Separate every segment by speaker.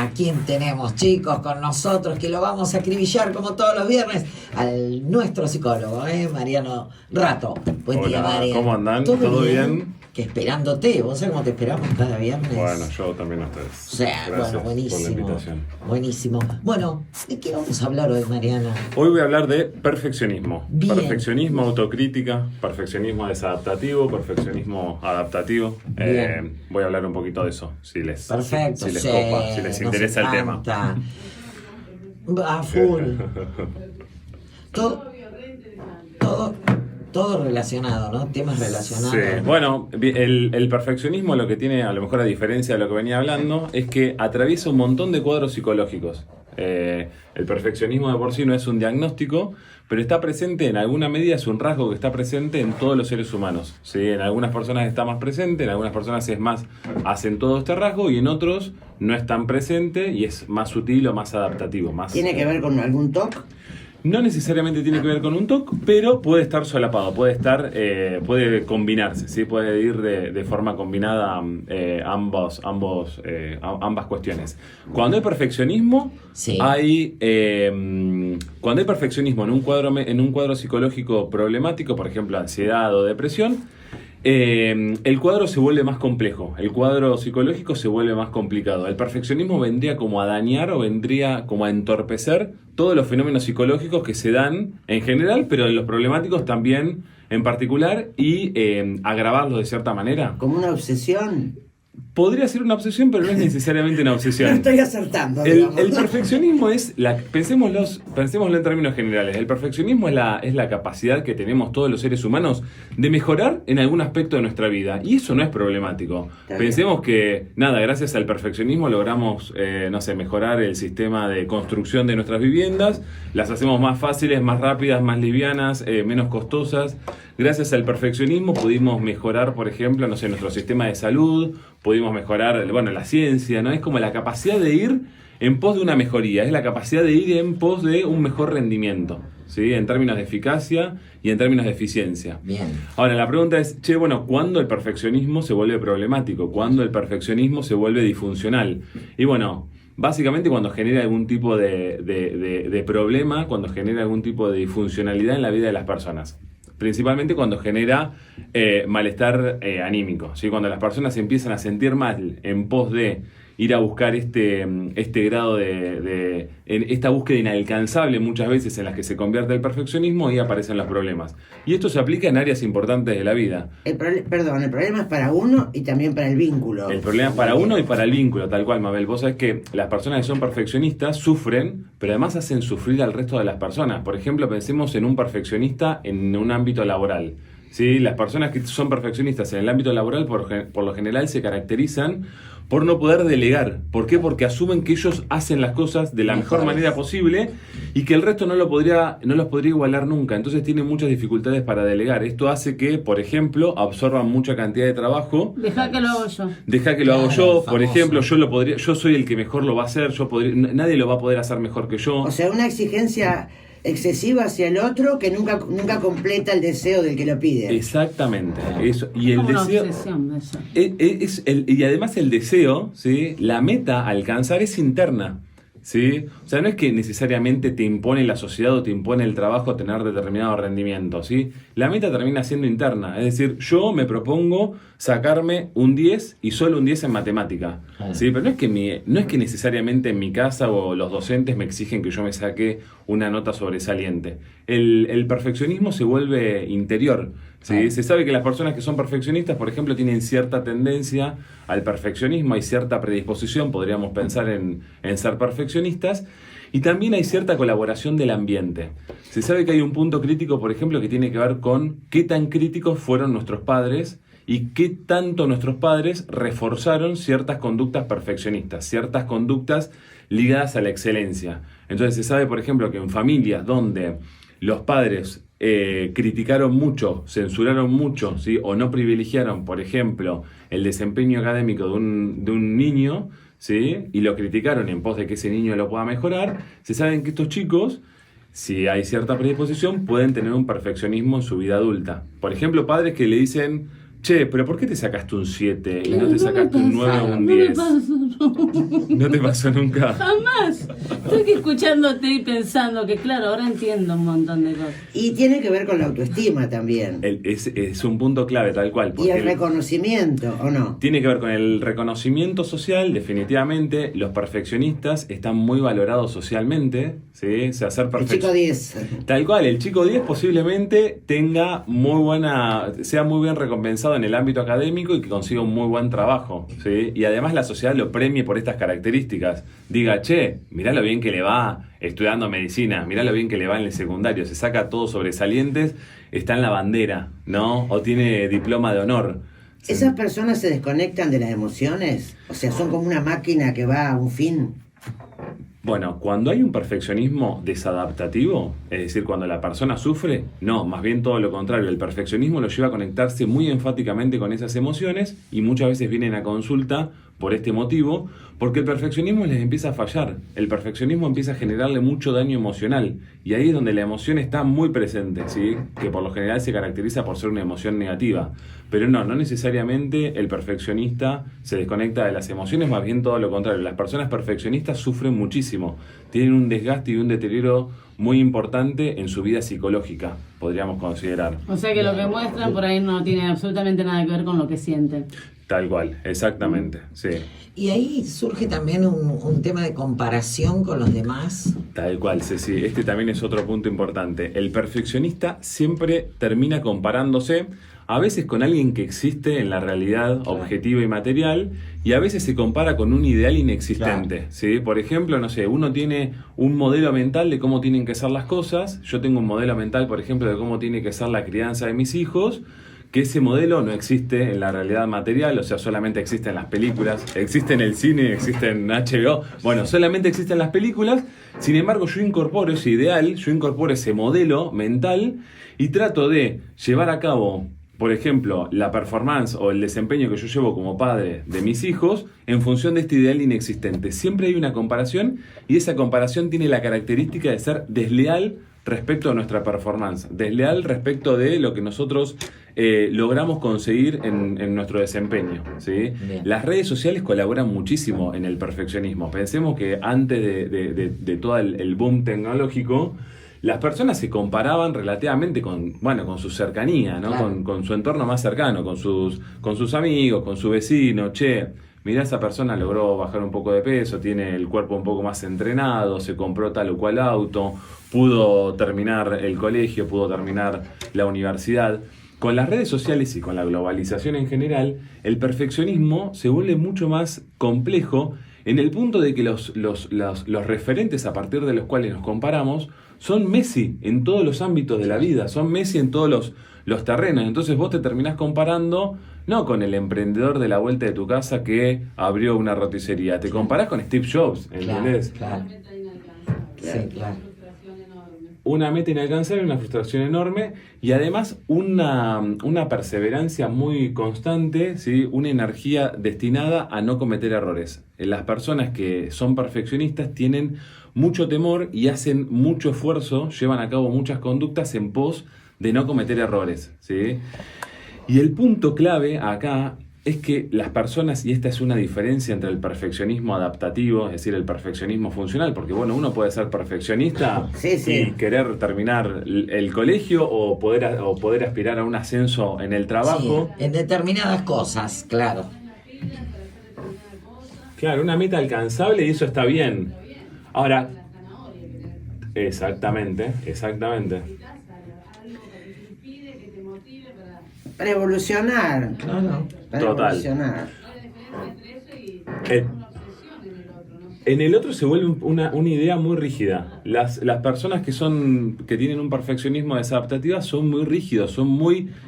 Speaker 1: ¿A quién tenemos, chicos, con nosotros? Que lo vamos a acribillar como todos los viernes al nuestro psicólogo, Mariano Rato. Buen día, Mariano.
Speaker 2: ¿Cómo andan? ¿Todo bien?
Speaker 1: Que esperándote, vos sabés cómo te esperamos cada viernes.
Speaker 2: Bueno, yo también a ustedes.
Speaker 1: O sea,
Speaker 2: gracias
Speaker 1: bueno, buenísimo.
Speaker 2: por la invitación.
Speaker 1: Buenísimo. Bueno, ¿de qué vamos a hablar hoy, Mariana?
Speaker 2: Hoy voy a hablar de perfeccionismo.
Speaker 1: Bien.
Speaker 2: Perfeccionismo, autocrítica, perfeccionismo desadaptativo, perfeccionismo adaptativo. Voy a hablar un poquito de eso, si les copa, si les interesa el tema.
Speaker 1: A full. Todo relacionado, ¿no? Temas relacionados.
Speaker 2: Sí, bueno, el perfeccionismo lo que tiene, a lo mejor a diferencia de lo que venía hablando, es que atraviesa un montón de cuadros psicológicos. El perfeccionismo de por sí no es un diagnóstico, pero está presente en alguna medida, es un rasgo que está presente en todos los seres humanos. ¿Sí? En algunas personas está más presente, en algunas personas es más acentúado este rasgo y en otros no es tan presente y es más sutil o más adaptativo.
Speaker 3: ¿Tiene que ver con algún TOC?
Speaker 2: No necesariamente tiene que ver con un TOC, pero puede estar solapado, puede combinarse, ¿sí? Puede ir de forma combinada ambas cuestiones. Cuando hay perfeccionismo,
Speaker 1: sí.
Speaker 2: Cuando hay perfeccionismo en un cuadro psicológico problemático, por ejemplo ansiedad o depresión, el cuadro se vuelve más complejo, el cuadro psicológico se vuelve más complicado. El perfeccionismo vendría como a dañar o vendría como a entorpecer todos los fenómenos psicológicos que se dan en general, pero en los problemáticos también en particular, y agravarlos de cierta manera.
Speaker 3: ¿Como una obsesión?
Speaker 2: Podría ser una obsesión, pero no es necesariamente una obsesión.
Speaker 3: No estoy acertando.
Speaker 2: El perfeccionismo es pensémoslo en términos generales. El perfeccionismo es la capacidad que tenemos todos los seres humanos de mejorar en algún aspecto de nuestra vida. Y eso no es problemático. Pensemos que, gracias al perfeccionismo logramos, mejorar el sistema de construcción de nuestras viviendas. Las hacemos más fáciles, más rápidas, más livianas, menos costosas. Gracias al perfeccionismo pudimos mejorar, por ejemplo, nuestro sistema de salud, pudimos mejorar, la ciencia, ¿no? Es como la capacidad de ir en pos de una mejoría, es la capacidad de ir en pos de un mejor rendimiento, ¿sí? En términos de eficacia y en términos de eficiencia.
Speaker 1: Bien.
Speaker 2: Ahora, la pregunta es, ¿cuándo el perfeccionismo se vuelve problemático? ¿Cuándo el perfeccionismo se vuelve disfuncional? Y básicamente cuando genera algún tipo de problema, cuando genera algún tipo de disfuncionalidad en la vida de las personas. Principalmente cuando genera malestar anímico, ¿sí? Cuando las personas se empiezan a sentir mal en pos de ir a buscar este grado en esta búsqueda inalcanzable muchas veces en las que se convierte el perfeccionismo y aparecen los problemas. Y esto se aplica en áreas importantes de la vida.
Speaker 3: El problema es para uno y también para el vínculo.
Speaker 2: El problema es para uno y para el vínculo, tal cual, Mabel. Vos sabés que las personas que son perfeccionistas sufren, pero además hacen sufrir al resto de las personas. Por ejemplo, pensemos en un perfeccionista en un ámbito laboral. ¿Sí? Las personas que son perfeccionistas en el ámbito laboral por lo general se caracterizan por no poder delegar. ¿Por qué? Porque asumen que ellos hacen las cosas de la mejor manera posible y que el resto no los podría igualar nunca. Entonces tienen muchas dificultades para delegar. Esto hace que, por ejemplo, absorban mucha cantidad de trabajo.
Speaker 4: Dejá que lo hago yo.
Speaker 2: Dejá que lo hago yo. Por ejemplo, yo soy el que mejor lo va a hacer. Nadie lo va a poder hacer mejor que yo.
Speaker 3: O sea, una exigencia excesiva hacia el otro que nunca completa el deseo del que lo pide.
Speaker 2: Exactamente. Eso. Y el
Speaker 4: como
Speaker 2: deseo.
Speaker 4: Una obsesión, eso.
Speaker 2: Y además el deseo, ¿sí? La meta a alcanzar es interna. ¿Sí? O sea, no es que necesariamente te impone la sociedad o te impone el trabajo tener determinado rendimiento, ¿sí? La meta termina siendo interna, es decir, yo me propongo sacarme un 10 y solo un 10 en matemática, ¿sí? Pero no es que necesariamente en mi casa o los docentes me exigen que yo me saque una nota sobresaliente. El perfeccionismo se vuelve interior, ¿sí? Se sabe que las personas que son perfeccionistas, por ejemplo, tienen cierta tendencia al perfeccionismo, hay cierta predisposición, podríamos pensar en ser perfeccionistas, y también hay cierta colaboración del ambiente. Se sabe que hay un punto crítico, por ejemplo, que tiene que ver con qué tan críticos fueron nuestros padres y qué tanto nuestros padres reforzaron ciertas conductas perfeccionistas, ciertas conductas ligadas a la excelencia. Entonces se sabe, por ejemplo, que en familias donde los padres criticaron mucho, censuraron mucho, ¿sí? O no privilegiaron, por ejemplo, el desempeño académico de un niño, ¿sí? Y lo criticaron en pos de que ese niño lo pueda mejorar, se saben que estos chicos, si hay cierta predisposición, pueden tener un perfeccionismo en su vida adulta. Por ejemplo, padres que le dicen, che, pero ¿por qué te sacaste un 7 y no
Speaker 4: No
Speaker 2: te
Speaker 4: me
Speaker 2: sacaste un 9 o un
Speaker 4: No me
Speaker 2: 10?
Speaker 4: pasó.
Speaker 2: ¿No te pasó nunca?
Speaker 4: Jamás. Estoy aquí escuchándote y pensando que, claro, ahora entiendo un montón de cosas.
Speaker 3: Y tiene que ver con la autoestima también.
Speaker 2: Es un punto clave, tal cual.
Speaker 3: Y
Speaker 2: porque
Speaker 3: el reconocimiento, ¿o no?
Speaker 2: tiene que ver con el reconocimiento social, definitivamente. Los perfeccionistas están muy valorados socialmente, ¿sí? O sea, ser
Speaker 3: El chico 10.
Speaker 2: Tal cual, el chico 10 posiblemente tenga sea muy bien recompensado en el ámbito académico y que consiga un muy buen trabajo, ¿sí? Y además la sociedad lo premie por estas características. Diga, che, mirá lo bien que le va estudiando medicina, mirá lo bien que le va en el secundario, se saca todos sobresalientes, está en la bandera, ¿no? O tiene diploma de honor.
Speaker 3: ¿Esas personas se desconectan de las emociones? O sea, son como una máquina que va a un fin.
Speaker 2: Bueno, cuando hay un perfeccionismo desadaptativo, es decir, cuando la persona sufre, no, más bien todo lo contrario. El perfeccionismo lo lleva a conectarse muy enfáticamente con esas emociones y muchas veces vienen a consulta por este motivo, porque el perfeccionismo les empieza a fallar. El perfeccionismo empieza a generarle mucho daño emocional y ahí es donde la emoción está muy presente, ¿sí? Que por lo general se caracteriza por ser una emoción negativa. Pero no necesariamente el perfeccionista se desconecta de las emociones, más bien todo lo contrario. Las personas perfeccionistas sufren muchísimo, tienen un desgaste y un deterioro muy importante en su vida psicológica, podríamos considerar.
Speaker 4: O sea que lo que muestran por ahí no tiene absolutamente nada que ver con lo que sienten.
Speaker 2: Tal cual, exactamente, sí.
Speaker 1: Y ahí surge también un tema de comparación con los demás.
Speaker 2: Tal cual, Ceci. Este también es otro punto importante. El perfeccionista siempre termina comparándose, a veces con alguien que existe en la realidad objetiva y material, y a veces se compara con un ideal inexistente.
Speaker 1: Claro.
Speaker 2: ¿Sí? Por ejemplo, no sé, uno tiene un modelo mental de cómo tienen que ser las cosas. Yo tengo un modelo mental, por ejemplo, de cómo tiene que ser la crianza de mis hijos, que ese modelo no existe en la realidad material, o sea, solamente existe en las películas, existe en el cine, existe en HBO, bueno, solamente existe en las películas. Sin embargo, yo incorporo ese ideal, yo incorporo ese modelo mental y trato de llevar a cabo, por ejemplo, la performance o el desempeño que yo llevo como padre de mis hijos en función de este ideal inexistente. Siempre hay una comparación y esa comparación tiene la característica de ser desleal respecto a nuestra performance, desleal respecto de lo que nosotros logramos conseguir en nuestro desempeño, ¿sí? Las redes sociales colaboran muchísimo en el perfeccionismo. Pensemos que antes de todo el boom tecnológico, las personas se comparaban relativamente con su cercanía, ¿no?
Speaker 1: Claro.
Speaker 2: Con su entorno más cercano, con sus amigos, con su vecino. Che, mirá, esa persona logró bajar un poco de peso, tiene el cuerpo un poco más entrenado, se compró tal o cual auto, pudo terminar el colegio, pudo terminar la universidad. Con las redes sociales y con la globalización en general, el perfeccionismo se vuelve mucho más complejo en el punto de que los referentes a partir de los cuales nos comparamos son Messi en todos los ámbitos de la vida, son Messi en todos los terrenos. Entonces vos te terminás comparando no con el emprendedor de la vuelta de tu casa que abrió una roticería, te comparás con Steve Jobs, ¿entendés?
Speaker 1: Claro. Sí, claro.
Speaker 2: Una meta inalcanzable, una frustración enorme y además una perseverancia muy constante, ¿sí? Una energía destinada a no cometer errores. Las personas que son perfeccionistas tienen mucho temor y hacen mucho esfuerzo, llevan a cabo muchas conductas en pos de no cometer errores, ¿sí? Y el punto clave acá es que las personas, y esta es una diferencia entre el perfeccionismo adaptativo, es decir, el perfeccionismo funcional, porque bueno, uno puede ser perfeccionista
Speaker 3: Sí.
Speaker 2: y querer terminar el colegio o poder aspirar a un ascenso en el trabajo.
Speaker 1: Sí, en determinadas cosas, claro.
Speaker 2: Claro, una meta alcanzable y eso está bien. Ahora, exactamente.
Speaker 3: Para evolucionar.
Speaker 1: Claro.
Speaker 3: Para
Speaker 2: Total.
Speaker 3: evolucionar.
Speaker 2: En el otro se vuelve una idea muy rígida. Las personas que tienen un perfeccionismo desadaptativo son muy rígidos,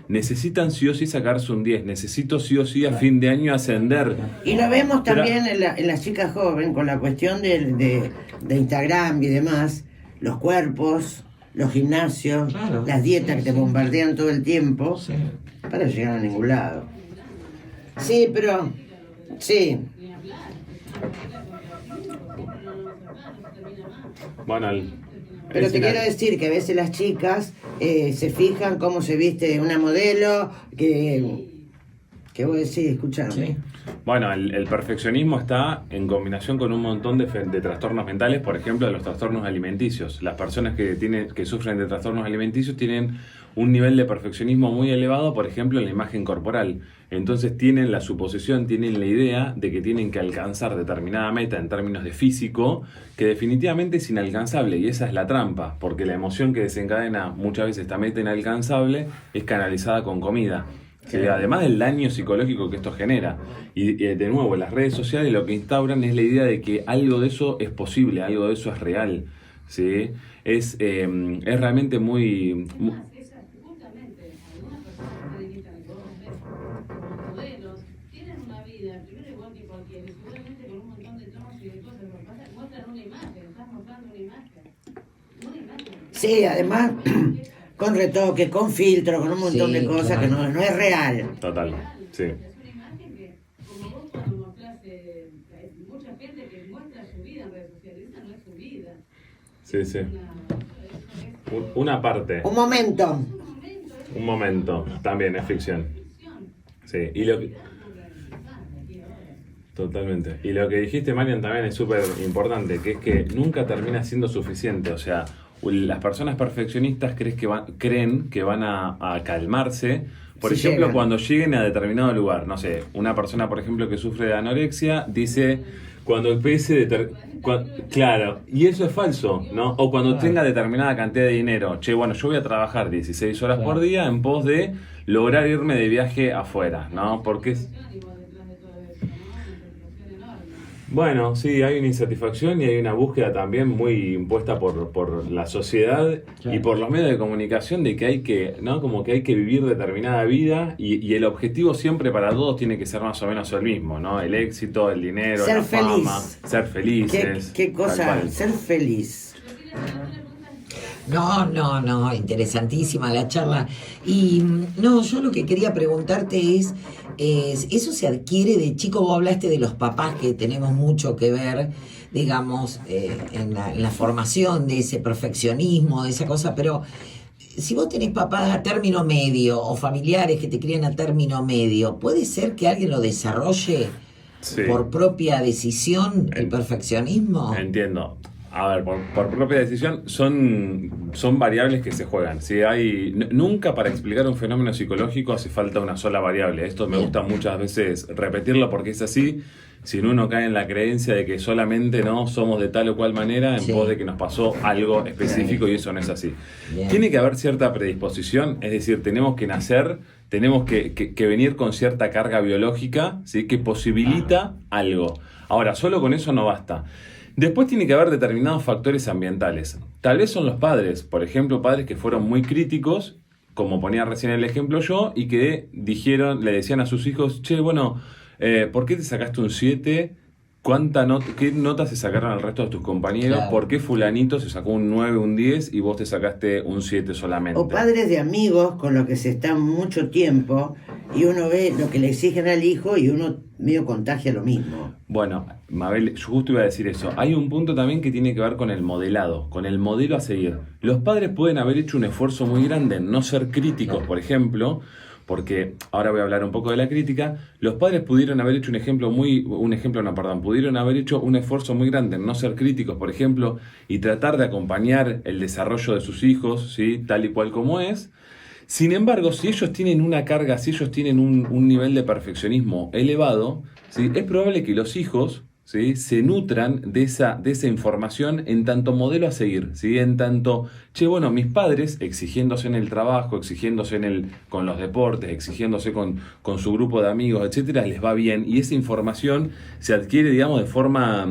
Speaker 2: necesitan sí o sí sacarse un 10, necesito sí o sí a fin de año ascender.
Speaker 3: Y lo vemos también en las chicas jóvenes con la cuestión de Instagram y demás, los cuerpos, los gimnasios,
Speaker 1: Claro.
Speaker 3: las dietas que te bombardean todo el tiempo
Speaker 1: Sí.
Speaker 3: para llegar a ningún lado. Sí, pero sí.
Speaker 2: Bueno,
Speaker 3: Pero te quiero decir que a veces las chicas se fijan cómo se viste una modelo, que ¿Qué vos decís? Escuchame.
Speaker 1: Sí.
Speaker 2: Bueno, el perfeccionismo está en combinación con un montón de trastornos mentales, por ejemplo, de los trastornos alimenticios. Las personas que sufren de trastornos alimenticios tienen un nivel de perfeccionismo muy elevado, por ejemplo, en la imagen corporal. Entonces tienen la suposición, tienen la idea de que tienen que alcanzar determinada meta en términos de físico, que definitivamente es inalcanzable, y esa es la trampa, porque la emoción que desencadena muchas veces esta meta inalcanzable es canalizada con comida. Sí, además del daño psicológico que esto genera. Y de nuevo, las redes sociales lo que instauran es la idea de que algo de eso es posible, algo de eso es real. ¿Sí? Es realmente muy...
Speaker 4: Justamente, algunas personas que dedican que vos ves como modelos, tienen una vida, primero igual que cualquiera, y seguramente con un montón de tonos y de cosas, lo que pasa es que muestran una imagen, estás mostrando una imagen. Una imagen.
Speaker 3: Sí, además, con retoque, con filtro, con un montón
Speaker 1: Sí,
Speaker 3: de cosas
Speaker 1: claro.
Speaker 3: que no es real.
Speaker 2: Total, sí.
Speaker 4: Es una imagen que, como vos cuando mostrás, hay mucha gente que muestra su vida en redes sociales, esa no es su vida.
Speaker 2: Sí, sí. Una parte, un momento, también es ficción. Sí, y lo que... Totalmente. Y lo que dijiste, Marian, también es súper importante, que es que nunca termina siendo suficiente. O sea, las personas perfeccionistas creen que van a calmarse, por
Speaker 3: Si
Speaker 2: ejemplo,
Speaker 3: llegan.
Speaker 2: cuando lleguen a determinado lugar. No sé, una persona, por ejemplo, que sufre de anorexia, dice, cuando pese... Claro, y eso es falso, ¿no? O cuando tenga determinada cantidad de dinero. Che, bueno, yo voy a trabajar 16 horas por día en pos de lograr irme de viaje afuera, ¿no? Porque es... Bueno, sí, hay una insatisfacción y hay una búsqueda también muy impuesta por la sociedad y por los medios de comunicación de que hay que, ¿no? Como que hay que vivir determinada vida y el objetivo siempre para todos tiene que ser más o menos el mismo, ¿no? El éxito, el dinero,
Speaker 3: Ser
Speaker 2: la fama,
Speaker 3: feliz.
Speaker 2: ser felices.
Speaker 3: ¿Qué
Speaker 2: tal
Speaker 3: cosa?
Speaker 2: cual.
Speaker 3: Ser feliz.
Speaker 1: No, interesantísima la charla. Y no, yo lo que quería preguntarte es, ¿eso se adquiere de chico? Vos hablaste de los papás, que tenemos mucho que ver, digamos, en la formación de ese perfeccionismo, de esa cosa, pero si vos tenés papás a término medio o familiares que te crían a término medio, ¿puede ser que alguien lo desarrolle
Speaker 2: Sí.
Speaker 1: por propia decisión, el perfeccionismo?
Speaker 2: Entiendo. A ver, por propia decisión son variables que se juegan. ¿Sí? Nunca para explicar un fenómeno psicológico hace falta una sola variable. Esto me gusta muchas veces repetirlo porque es así. Si uno cae en la creencia de que solamente no somos de tal o cual manera en pos de que nos pasó algo específico, y eso no es así.
Speaker 1: Bien.
Speaker 2: Tiene que haber cierta predisposición, es decir, tenemos que nacer, tenemos que venir con cierta carga biológica, ¿sí? Que posibilita algo. Ahora, solo con eso no basta. Después tiene que haber determinados factores ambientales. Tal vez son los padres, por ejemplo, padres que fueron muy críticos, como ponía recién el ejemplo yo, y que le decían a sus hijos, che, bueno, ¿por qué te sacaste un 7? ¿Qué notas se sacaron al resto de tus compañeros?
Speaker 1: Claro.
Speaker 2: ¿Por qué fulanito se sacó un 9, un 10 y vos te sacaste un 7 solamente?
Speaker 3: O padres de amigos con los que se está mucho tiempo y uno ve lo que le exigen al hijo y uno medio contagia lo mismo.
Speaker 2: Bueno, Mabel, yo justo iba a decir eso. Hay un punto también que tiene que ver con el modelado, con el modelo a seguir. Los padres pueden haber hecho un esfuerzo muy grande en no ser críticos, por ejemplo, porque ahora voy a hablar un poco de la crítica. Los padres pudieron haber hecho pudieron haber hecho un esfuerzo muy grande en no ser críticos, por ejemplo, y tratar de acompañar el desarrollo de sus hijos, ¿sí? Tal y cual como es. Sin embargo, si ellos tienen una carga, si ellos tienen un nivel de perfeccionismo elevado, ¿sí? Es probable que los hijos, ¿sí? Se nutran de esa información en tanto modelo a seguir, ¿sí? En tanto, che, bueno, mis padres exigiéndose en el trabajo, exigiéndose con los deportes, exigiéndose con su grupo de amigos, etcétera, les va bien, y esa información se adquiere, digamos, de forma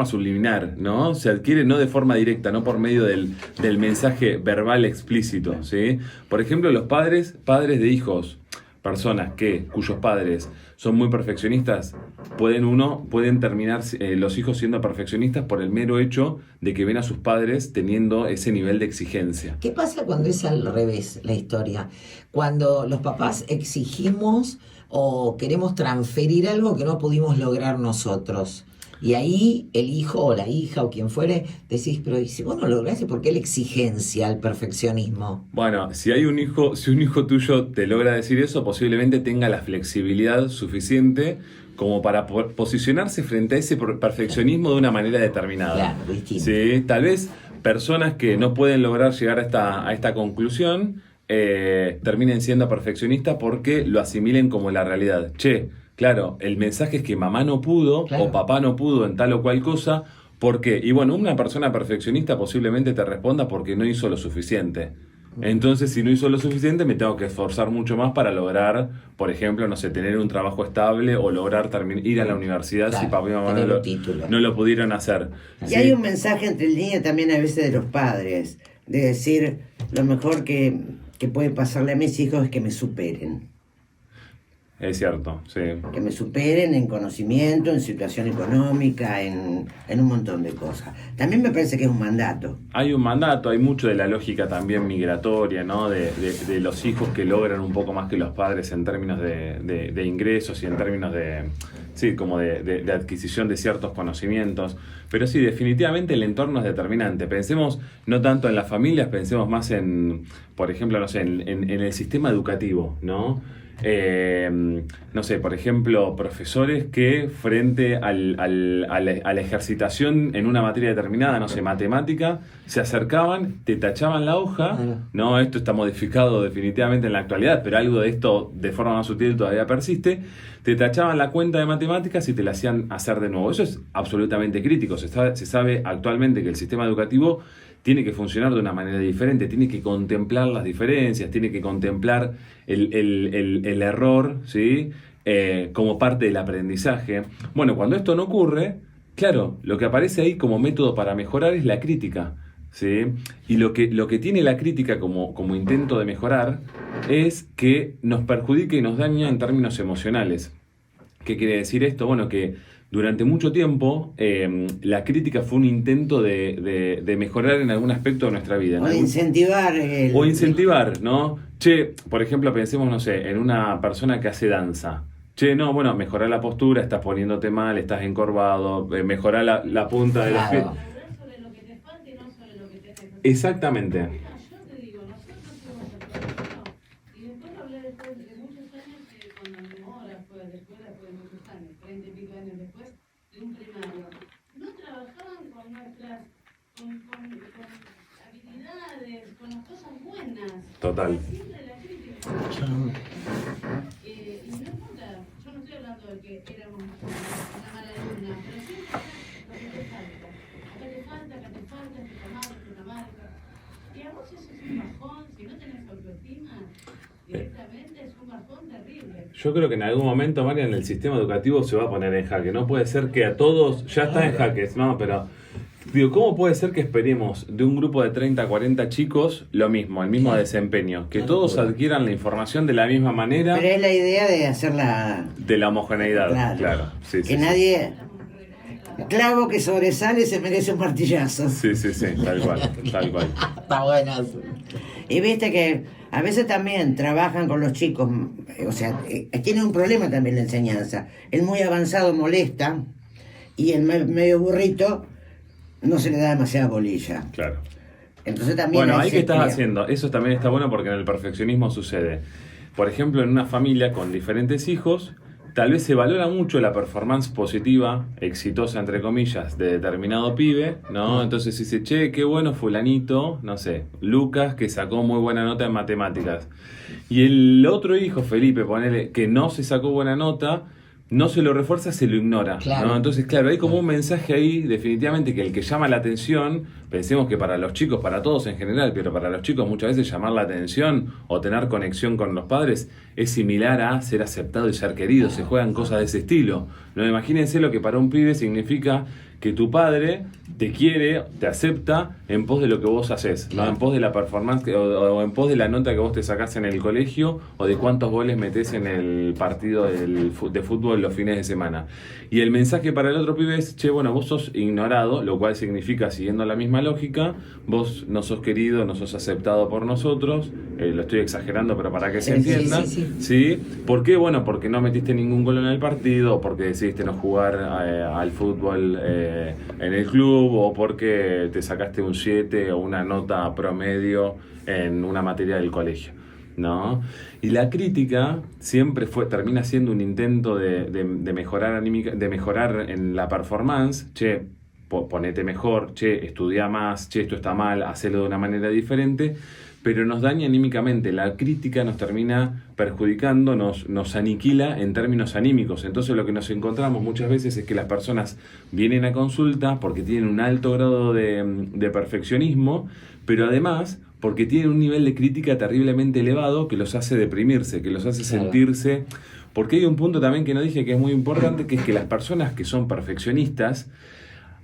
Speaker 2: subliminar, ¿no? Se adquiere no de forma directa, no por medio del mensaje verbal explícito, ¿sí? Por ejemplo, los padres de hijos, personas cuyos padres son muy perfeccionistas, pueden terminar los hijos siendo perfeccionistas por el mero hecho de que ven a sus padres teniendo ese nivel de exigencia.
Speaker 1: ¿Qué pasa cuando es al revés la historia? Cuando los papás exigimos o queremos transferir algo que no pudimos lograr nosotros. Y ahí el hijo o la hija o quien fuere, decís, pero ¿y si vos no lo lograste? ¿Por qué la exigencia al perfeccionismo?
Speaker 2: Bueno, si un hijo tuyo te logra decir eso, posiblemente tenga la flexibilidad suficiente como para posicionarse frente a ese perfeccionismo de una manera determinada.
Speaker 1: Claro, distinto.
Speaker 2: Sí, tal vez personas que no pueden lograr llegar a esta conclusión terminen siendo perfeccionistas porque lo asimilen como la realidad. Che, claro, el mensaje es que mamá no pudo,
Speaker 1: Claro,
Speaker 2: o papá no pudo en tal o cual cosa. ¿Por qué? Y bueno, una persona perfeccionista posiblemente te responda porque no hizo lo suficiente. Entonces, si no hizo lo suficiente, me tengo que esforzar mucho más para lograr, por ejemplo, no sé, tener un trabajo estable o lograr ir a la universidad
Speaker 1: claro,
Speaker 2: si papá y mamá
Speaker 1: tener un título.
Speaker 2: no lo pudieron hacer.
Speaker 3: Y
Speaker 2: ¿Sí?
Speaker 3: hay un mensaje entre líneas también a veces de los padres, de decir, lo mejor que puede pasarle a mis hijos es que me superen.
Speaker 2: Es cierto, sí.
Speaker 3: Que me superen en conocimiento, en situación económica, en un montón de cosas. También me parece que es un mandato.
Speaker 2: Hay un mandato, hay mucho de la lógica también migratoria, ¿no? De los hijos que logran un poco más que los padres en términos de ingresos y en términos de adquisición de ciertos conocimientos. Pero sí, definitivamente el entorno es determinante. Pensemos no tanto en las familias, pensemos más en, por ejemplo, no sé, en el sistema educativo, ¿no? No sé, por ejemplo, profesores que frente a la ejercitación en una materia determinada, no sé, matemática, se acercaban, te tachaban la hoja, no, esto está modificado definitivamente en la actualidad, pero algo de esto de forma más sutil todavía persiste, te tachaban la cuenta de matemáticas y te la hacían hacer de nuevo. Eso es absolutamente crítico. Se sabe actualmente que el sistema educativo tiene que funcionar de una manera diferente, tiene que contemplar las diferencias, tiene que contemplar el error, ¿sí? Como parte del aprendizaje. Bueno, cuando esto no ocurre, claro, lo que aparece ahí como método para mejorar es la crítica, ¿sí? Y lo que tiene la crítica como intento de mejorar es que nos perjudica y nos daña en términos emocionales. ¿Qué quiere decir esto? Bueno, que durante mucho tiempo la crítica fue un intento de mejorar en algún aspecto de nuestra vida.
Speaker 3: O de incentivar.
Speaker 2: O incentivar, ¿no? Che, por ejemplo, pensemos, no sé, en una persona que hace danza. Che, no, bueno, mejorar la postura, estás poniéndote mal, estás encorvado, mejorar la punta de los pies.
Speaker 1: Claro.
Speaker 4: Sobre lo que te falta y no sobre lo que te hace falta.
Speaker 2: Exactamente.
Speaker 4: Mira, yo te digo, nosotros fuimos al colegio y después hablé después de muchos años que cuando mi hora fue de escuela, fue de muchos años, 30 y pico años después, de un primario. No trabajaban con nuestras habilidades, con las cosas buenas.
Speaker 2: Total.
Speaker 4: Siempre la crítica. Y no importa, yo no estoy hablando de que éramos una mala alumna, pero siempre lo que te falta. Acá te falta, acá te falta, esto está mal, esto está mal. Y a vos eso es un bajón, si no tenés autoestima, directamente es un bajón terrible.
Speaker 2: Yo creo que en algún momento, Marian, el sistema educativo se va a poner en jaque. No puede ser que a todos, ya está en jaque, no, pero digo, ¿cómo puede ser que esperemos de un grupo de 30, 40 chicos lo mismo, el mismo desempeño? Que todos adquieran la información de la misma manera,
Speaker 3: Pero es la idea de hacerla.
Speaker 2: de la homogeneidad. Claro. Sí,
Speaker 3: Que
Speaker 2: sí,
Speaker 3: nadie. Clavo que sobresale se merece un martillazo.
Speaker 2: sí, tal cual.
Speaker 1: Está bueno.
Speaker 3: Y viste que a veces también trabajan con los chicos, o sea, tiene un problema también la enseñanza. El muy avanzado molesta y el medio burrito no se le da demasiada bolilla.
Speaker 2: Claro.
Speaker 3: Entonces también
Speaker 2: Bueno,
Speaker 3: hay
Speaker 2: ahí que estás
Speaker 3: cría.
Speaker 2: haciendo, eso también está bueno porque en el perfeccionismo sucede. Por ejemplo, en una familia con diferentes hijos, tal vez se valora mucho la performance positiva, exitosa entre comillas, de determinado pibe, ¿no? Entonces dice, che, qué bueno fulanito, no sé, Lucas, que sacó muy buena nota en matemáticas. Y el otro hijo, Felipe, ponele, que no se sacó buena nota, no se lo refuerza, se lo ignora,
Speaker 1: Claro.
Speaker 2: ¿no? Entonces, claro, hay como un mensaje ahí, definitivamente, que el que llama la atención, pensemos que para los chicos, para todos en general, pero para los chicos muchas veces llamar la atención o tener conexión con los padres es similar a ser aceptado y ser querido, se juegan cosas de ese estilo, ¿no? Imagínense lo que para un pibe significa que tu padre te quiere, te acepta en pos de lo que vos haces, ¿no? En pos de la performance o en pos de la nota que vos te sacás en el colegio o de cuántos goles metés en el partido de fútbol los fines de semana. Y el mensaje para el otro pibe es, che, bueno, vos sos ignorado, lo cual significa, siguiendo la misma lógica, vos no sos querido, no sos aceptado por nosotros, lo estoy exagerando, pero para que se entienda, ¿sí? ¿Por qué? Bueno, porque no metiste ningún gol en el partido, porque decidiste no jugar al fútbol en el club, o porque te sacaste un 7 o una nota promedio en una materia del colegio, ¿no? Y la crítica siempre termina siendo un intento de mejorar de mejorar en la performance. Che, ponete mejor, che, estudia más, che, esto está mal, hacelo de una manera diferente, pero nos daña anímicamente. La crítica nos termina perjudicando, nos aniquila en términos anímicos. Entonces lo que nos encontramos muchas veces es que las personas vienen a consulta porque tienen un alto grado de perfeccionismo, pero además porque tienen un nivel de crítica terriblemente elevado que los hace deprimirse, que los hace sentirse... Porque hay un punto también que no dije que es muy importante, que es que las personas que son perfeccionistas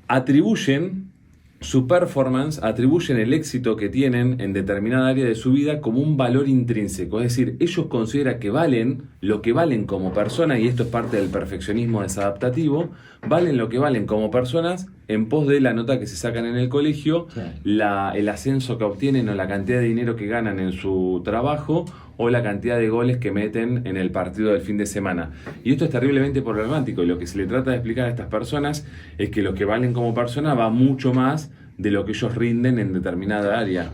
Speaker 2: atribuyen su performance, atribuyen el éxito que tienen en determinada área de su vida como un valor intrínseco. Es decir, ellos consideran que valen lo que valen como persona, y esto es parte del perfeccionismo desadaptativo, valen lo que valen como personas en pos de la nota que se sacan en el colegio, el ascenso que obtienen o la cantidad de dinero que ganan en su trabajo o la cantidad de goles que meten en el partido del fin de semana. Y esto es terriblemente problemático, y lo que se le trata de explicar a estas personas es que lo que valen como persona va mucho más de lo que ellos rinden en determinada área.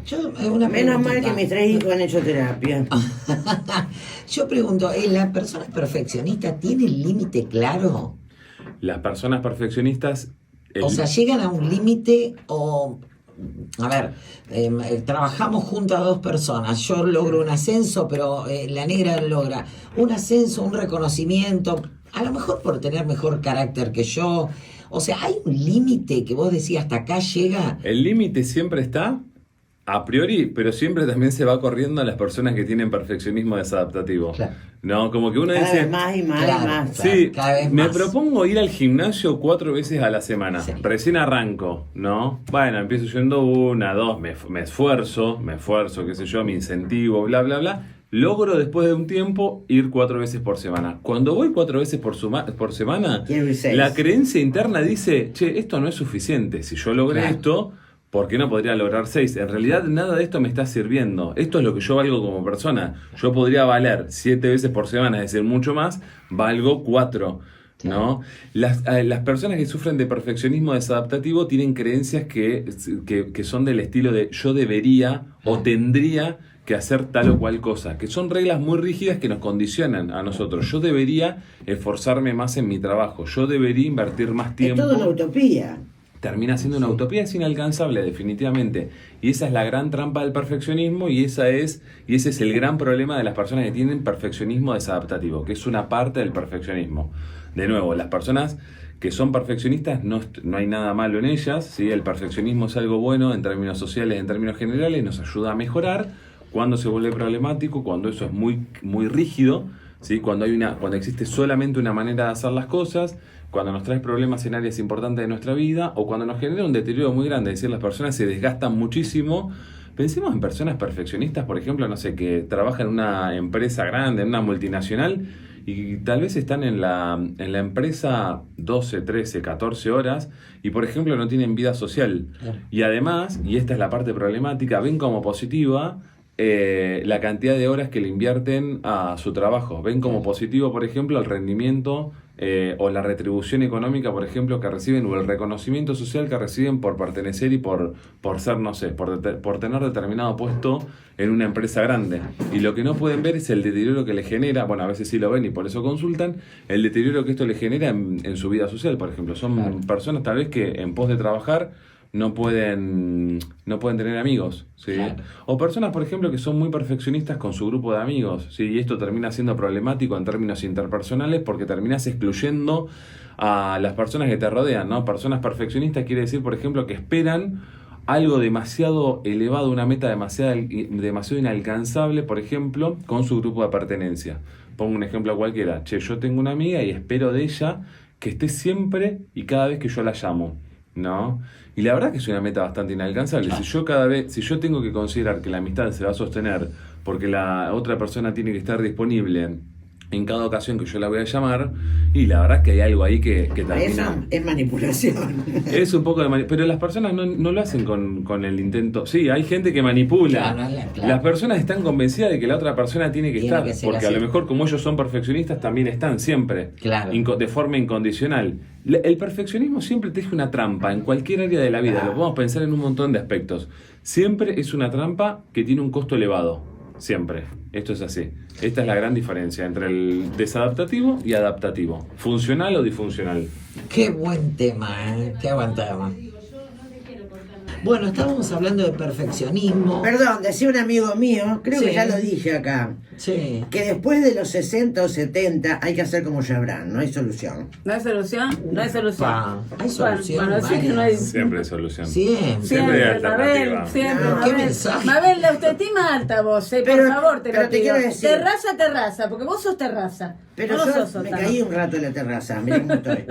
Speaker 3: Menos mal que mis 3 hijos han hecho terapia.
Speaker 1: Yo pregunto, ¿la persona perfeccionista tiene el límite claro?
Speaker 2: Las personas perfeccionistas...
Speaker 1: O sea, llegan a un límite o... A ver, trabajamos junto a 2 personas. Yo logro un ascenso, pero la negra logra un ascenso, un reconocimiento, a lo mejor por tener mejor carácter que yo. O sea, ¿hay un límite que vos decís hasta acá llega?
Speaker 2: El límite siempre está, a priori, pero siempre también se va corriendo a las personas que tienen perfeccionismo desadaptativo.
Speaker 1: Claro.
Speaker 2: No, como que uno
Speaker 3: cada
Speaker 2: dice...
Speaker 3: vez más y más y más.
Speaker 2: Sí,
Speaker 1: cada vez
Speaker 2: me
Speaker 1: más.
Speaker 2: propongo ir al gimnasio 4 veces a la semana.
Speaker 1: Sí.
Speaker 2: Recién arranco, ¿no? Bueno, empiezo yendo 1, 2, me esfuerzo, qué sé yo, me incentivo, bla, bla, bla. Logro después de un tiempo ir 4 veces por semana. Cuando voy 4 veces por semana,
Speaker 3: Quiero ir 6.
Speaker 2: la creencia interna dice, che, esto no es suficiente. Si yo logré esto, ¿por qué no podría lograr 6? En realidad nada de esto me está sirviendo. Esto es lo que yo valgo como persona. Yo podría valer 7 veces por semana, es decir, mucho más, valgo 4. ¿No? Las personas que sufren de perfeccionismo desadaptativo tienen creencias que son del estilo de yo debería o tendría que hacer tal o cual cosa, que son reglas muy rígidas que nos condicionan a nosotros. Yo debería esforzarme más en mi trabajo, yo debería invertir más tiempo.
Speaker 3: Es toda una utopía.
Speaker 2: Termina siendo una utopía, es inalcanzable definitivamente, y esa es la gran trampa del perfeccionismo, y ese es el gran problema de las personas que tienen perfeccionismo desadaptativo, que es una parte del perfeccionismo. De nuevo, las personas que son perfeccionistas no hay nada malo en ellas, ¿sí? El perfeccionismo es algo bueno en términos sociales, en términos generales, nos ayuda a mejorar. Cuando se vuelve problemático, cuando eso es muy, muy rígido, ¿sí? Cuando existe solamente una manera de hacer las cosas, cuando nos trae problemas en áreas importantes de nuestra vida, o cuando nos genera un deterioro muy grande, es decir, las personas se desgastan muchísimo. Pensemos en personas perfeccionistas, por ejemplo, no sé, que trabajan en una empresa grande, en una multinacional, y tal vez están en la empresa 12, 13, 14 horas, y por ejemplo no tienen vida social. Y además, y esta es la parte problemática, ven como positiva la cantidad de horas que le invierten a su trabajo. Ven como positivo, por ejemplo, el rendimiento o la retribución económica, por ejemplo, que reciben, o el reconocimiento social que reciben por pertenecer y por ser, no sé, por tener determinado puesto en una empresa grande. Y lo que no pueden ver es el deterioro que les genera, bueno, a veces sí lo ven y por eso consultan, el deterioro que esto les genera en su vida social, por ejemplo. Son personas tal vez que en pos de trabajar no pueden tener amigos, ¿sí? Claro. O personas, por ejemplo, que son muy perfeccionistas con su grupo de amigos, ¿sí? Y esto termina siendo problemático en términos interpersonales porque terminas excluyendo a las personas que te rodean, ¿no? Personas perfeccionistas quiere decir, por ejemplo, que esperan algo demasiado elevado, una meta demasiado inalcanzable, por ejemplo, con su grupo de pertenencia. Pongo un ejemplo cualquiera. Che, yo tengo una amiga y espero de ella que esté siempre y cada vez que yo la llamo. ¿no? Y la verdad que es una meta bastante inalcanzable. Si yo tengo que considerar que la amistad se va a sostener porque la otra persona tiene que estar disponible en cada ocasión que yo la voy a llamar, y la verdad es que hay algo ahí que termina...
Speaker 3: Eso es manipulación.
Speaker 2: Es un poco de pero las personas no lo hacen con el intento. Sí, hay gente que manipula.
Speaker 1: Claro.
Speaker 2: Las personas están convencidas de que la otra persona tiene que estar,
Speaker 1: que ser
Speaker 2: porque a
Speaker 1: así.
Speaker 2: lo mejor como ellos son perfeccionistas también están siempre,
Speaker 1: Claro.
Speaker 2: de forma incondicional. El perfeccionismo siempre te deja una trampa en cualquier área de la vida. Lo podemos pensar en un montón de aspectos. Siempre es una trampa que tiene un costo elevado. Siempre. Esto es así. Esta es la gran diferencia entre el desadaptativo y adaptativo. Funcional o disfuncional.
Speaker 1: Qué buen tema, ¿eh? Qué buen tema.
Speaker 4: Digo, yo no te quiero cortar nada.
Speaker 1: Bueno, estábamos hablando de perfeccionismo.
Speaker 3: Perdón, decía un amigo mío, creo
Speaker 1: Sí.
Speaker 3: que ya lo dije acá,
Speaker 1: Sí.
Speaker 3: que después de los 60 o 70 hay que hacer como Jabran, no hay solución.
Speaker 5: ¿No hay solución? No hay solución.
Speaker 1: Hay solución,
Speaker 5: Bueno, sí que no hay...
Speaker 2: Siempre hay solución.
Speaker 1: Siempre.
Speaker 2: Siempre hay
Speaker 5: Siempre, Mabel,
Speaker 2: alternativa.
Speaker 5: siempre,
Speaker 3: No,
Speaker 1: ¿qué
Speaker 5: Mabel.
Speaker 1: mensaje?
Speaker 5: Mabel, la autoestima alta vos, por
Speaker 3: Pero-
Speaker 5: favor, te
Speaker 3: pero
Speaker 5: lo
Speaker 3: te
Speaker 5: pido.
Speaker 3: quiero decir-
Speaker 5: Terraza, porque vos sos terraza.
Speaker 3: Pero
Speaker 5: no
Speaker 3: yo
Speaker 5: sos
Speaker 3: me
Speaker 5: sótano.
Speaker 3: caí un rato en la terraza, mirá cómo estoy.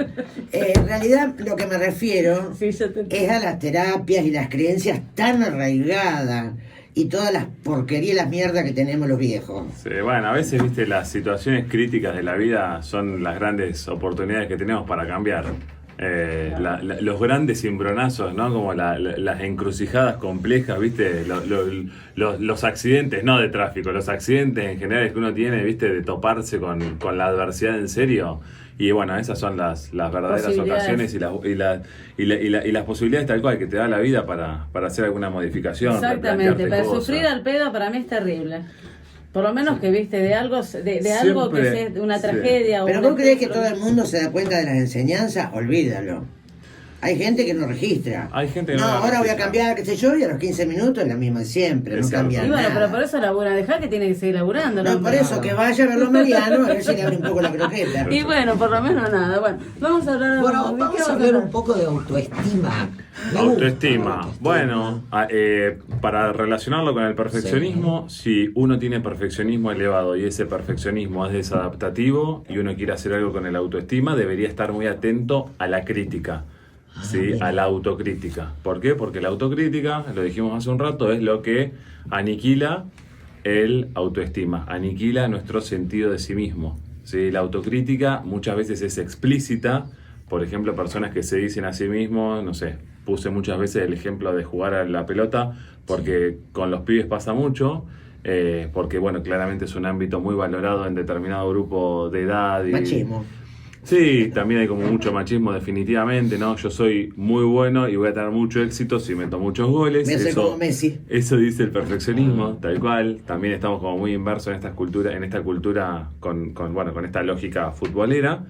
Speaker 3: En realidad lo que me refiero
Speaker 5: Sí, yo te...
Speaker 3: es a las terapias y las creencias tan arraigadas y todas las porquerías y las mierdas que tenemos los viejos.
Speaker 2: Sí, bueno, a veces, viste, las situaciones críticas de la vida son las grandes oportunidades que tenemos para cambiar. Los grandes cimbronazos, ¿no? Como las encrucijadas complejas, viste, los accidentes, no de tráfico, los accidentes en general que uno tiene, viste, de toparse con la adversidad en serio. Y bueno, esas son las verdaderas
Speaker 5: Posibilidades.
Speaker 2: ocasiones y las posibilidades tal cual que te da la vida para hacer alguna modificación.
Speaker 5: Exactamente,
Speaker 2: replantearte
Speaker 5: para
Speaker 2: cosas.
Speaker 5: sufrir al pedo para mí es terrible. Por lo menos que viste de algo, de algo que
Speaker 2: Siempre,
Speaker 5: es una
Speaker 2: sí.
Speaker 5: tragedia. o
Speaker 3: Pero
Speaker 5: un
Speaker 3: vos creés que
Speaker 5: encuentro.
Speaker 3: todo el mundo se da cuenta de las enseñanzas, olvídalo. Hay gente que no registra.
Speaker 2: Hay gente que
Speaker 3: no,
Speaker 2: no la
Speaker 3: ahora voy a
Speaker 2: registra.
Speaker 3: cambiar, qué sé yo, y a los 15 minutos es la misma de siempre,
Speaker 2: Es
Speaker 3: no
Speaker 2: cierto.
Speaker 3: cambia
Speaker 5: Y bueno,
Speaker 3: nada.
Speaker 5: pero por eso labura, dejá que tiene que seguir laburando.
Speaker 3: No, por eso que vaya a ver los medianos, a ver si le abre un poco la croqueta.
Speaker 5: Y bueno, por lo menos nada. Bueno, vamos a hablar
Speaker 1: Bueno,
Speaker 5: ¿de
Speaker 1: vamos
Speaker 5: qué
Speaker 1: a hablar un poco de autoestima. Me gusta
Speaker 2: Autoestima.
Speaker 1: la autoestima.
Speaker 2: Bueno, para relacionarlo con el perfeccionismo, si uno tiene perfeccionismo elevado y ese perfeccionismo es desadaptativo y uno quiere hacer algo con el autoestima, debería estar muy atento a la crítica. ¿Sí?
Speaker 1: bien.
Speaker 2: A la autocrítica. ¿Por qué? Porque la autocrítica, lo dijimos hace un rato, es lo que aniquila el autoestima, aniquila nuestro sentido de sí mismo. ¿Sí? La autocrítica muchas veces es explícita, por ejemplo, personas que se dicen a sí mismos, no sé, puse muchas veces el ejemplo de jugar a la pelota, porque con los pibes pasa mucho, porque bueno, claramente es un ámbito muy valorado en determinado grupo de edad.
Speaker 3: Machismo.
Speaker 2: Sí, también hay como mucho machismo definitivamente, ¿no? Yo soy muy bueno y voy a tener mucho éxito si meto muchos goles.
Speaker 3: Me hace como Messi.
Speaker 2: Eso dice el perfeccionismo, tal cual. También estamos como muy inmersos en esta cultura con esta lógica futbolera.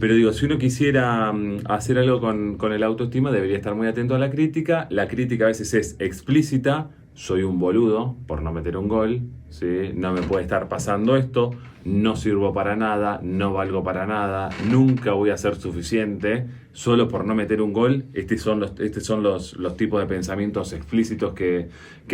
Speaker 2: Pero digo, si uno quisiera hacer algo con el autoestima, debería estar muy atento a la crítica. La crítica a veces es explícita. Soy un boludo por no meter un gol, ¿sí? No me puede estar pasando esto, no sirvo para nada, no valgo para nada, nunca voy a ser suficiente solo por no meter un gol. Estos son los tipos de pensamientos explícitos que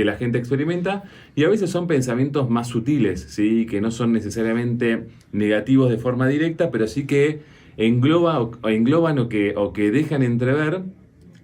Speaker 2: la gente experimenta, y a veces son pensamientos más sutiles, ¿sí? Que no son necesariamente negativos de forma directa, pero sí que engloban o que dejan entrever,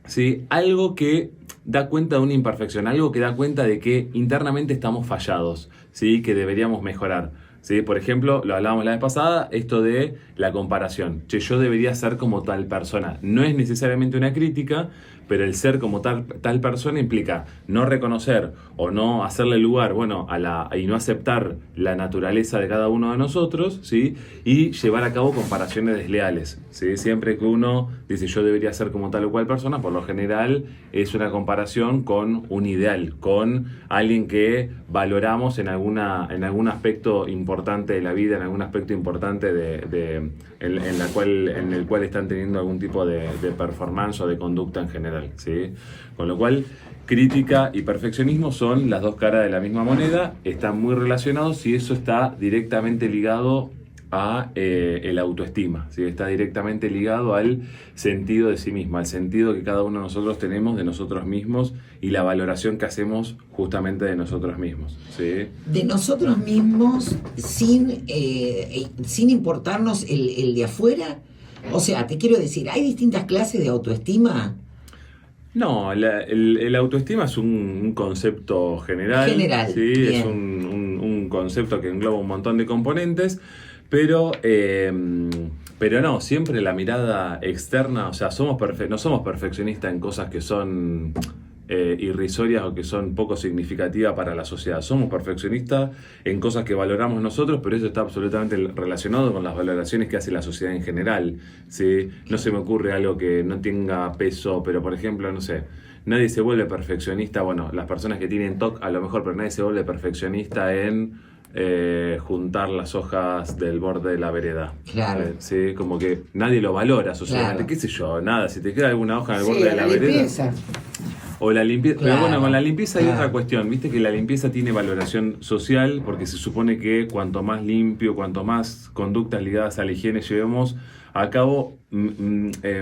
Speaker 2: ¿sí? Algo que da cuenta de una imperfección, algo que da cuenta de que internamente estamos fallados, ¿sí? Que deberíamos mejorar, ¿sí? Por ejemplo, lo hablábamos la vez pasada, esto de la comparación. Che, yo debería ser como tal persona. No es necesariamente una crítica, pero el ser como tal persona implica no reconocer o no hacerle lugar, y no aceptar la naturaleza de cada uno de nosotros, ¿sí? Y llevar a cabo comparaciones desleales, ¿sí? Siempre que uno dice yo debería ser como tal o cual persona, por lo general es una comparación con un ideal, con alguien que valoramos en algún aspecto importante de la vida, en algún aspecto importante en el cual están teniendo algún tipo de performance o de conducta en general, ¿sí? Con lo cual, crítica y perfeccionismo son las dos caras de la misma moneda, están muy relacionados y eso está directamente ligado a el autoestima, ¿sí? Está directamente ligado al sentido de sí mismo, al sentido que cada uno de nosotros tenemos de nosotros mismos y la valoración que hacemos justamente de nosotros mismos, ¿sí?
Speaker 1: De nosotros mismos sin importarnos el de afuera. O sea, te quiero decir, hay distintas clases de autoestima.
Speaker 2: No, el autoestima es un concepto general.
Speaker 1: General,
Speaker 2: Sí,
Speaker 1: bien.
Speaker 2: es un concepto que engloba un montón de componentes, pero no, siempre la mirada externa, o sea, no somos perfeccionistas en cosas que son irrisorias o que son poco significativas para la sociedad. Somos perfeccionistas en cosas que valoramos nosotros, pero eso está absolutamente relacionado con las valoraciones que hace la sociedad en general, ¿sí? No se me ocurre algo que no tenga peso, pero por ejemplo, no sé, nadie se vuelve perfeccionista, bueno, las personas que tienen TOC a lo mejor, pero nadie se vuelve perfeccionista en juntar las hojas del borde de la vereda.
Speaker 1: Claro.
Speaker 2: Sí, como que nadie lo valora socialmente,
Speaker 1: Claro.
Speaker 2: qué sé yo, nada, si te queda alguna hoja en el
Speaker 3: Sí,
Speaker 2: borde de
Speaker 3: a
Speaker 2: la
Speaker 3: la
Speaker 2: vereda.
Speaker 3: limpieza.
Speaker 2: O la limpieza,
Speaker 1: Claro,
Speaker 2: pero bueno, con la limpieza hay
Speaker 1: claro.
Speaker 2: otra cuestión, viste que la limpieza tiene valoración social porque se supone que cuanto más limpio, cuanto más conductas ligadas a la higiene llevemos a cabo,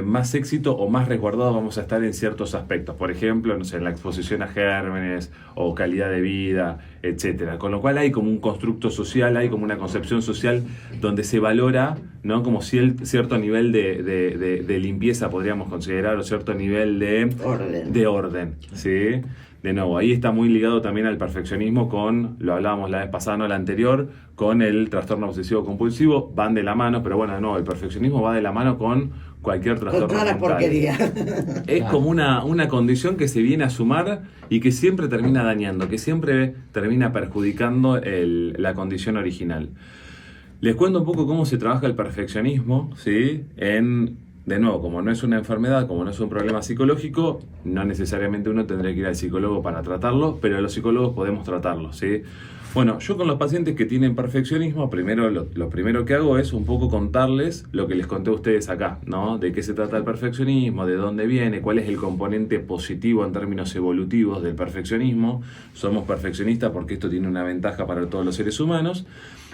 Speaker 2: más éxito o más resguardados vamos a estar en ciertos aspectos. Por ejemplo, no sé, en la exposición a gérmenes o calidad de vida, etcétera. Con lo cual hay como un constructo social, hay como una concepción social donde se valora, ¿no? Como cierto nivel de limpieza podríamos considerar, o cierto nivel de orden, ¿sí? De nuevo, ahí está muy ligado también al perfeccionismo lo hablábamos la vez pasada, no la anterior, con el trastorno obsesivo compulsivo, van de la mano, pero bueno, de nuevo, el perfeccionismo va de la mano con cualquier trastorno
Speaker 3: Con toda la
Speaker 2: mental.
Speaker 3: porquería.
Speaker 2: Es como una condición que se viene a sumar y que siempre termina dañando, que siempre termina perjudicando la condición original. Les cuento un poco cómo se trabaja el perfeccionismo, ¿sí? De nuevo, como no es una enfermedad, como no es un problema psicológico, no necesariamente uno tendría que ir al psicólogo para tratarlo, pero los psicólogos podemos tratarlo, ¿sí? Bueno, yo con los pacientes que tienen perfeccionismo, lo primero que hago es un poco contarles lo que les conté a ustedes acá, ¿no? De qué se trata el perfeccionismo, de dónde viene, cuál es el componente positivo en términos evolutivos del perfeccionismo. Somos perfeccionistas porque esto tiene una ventaja para todos los seres humanos.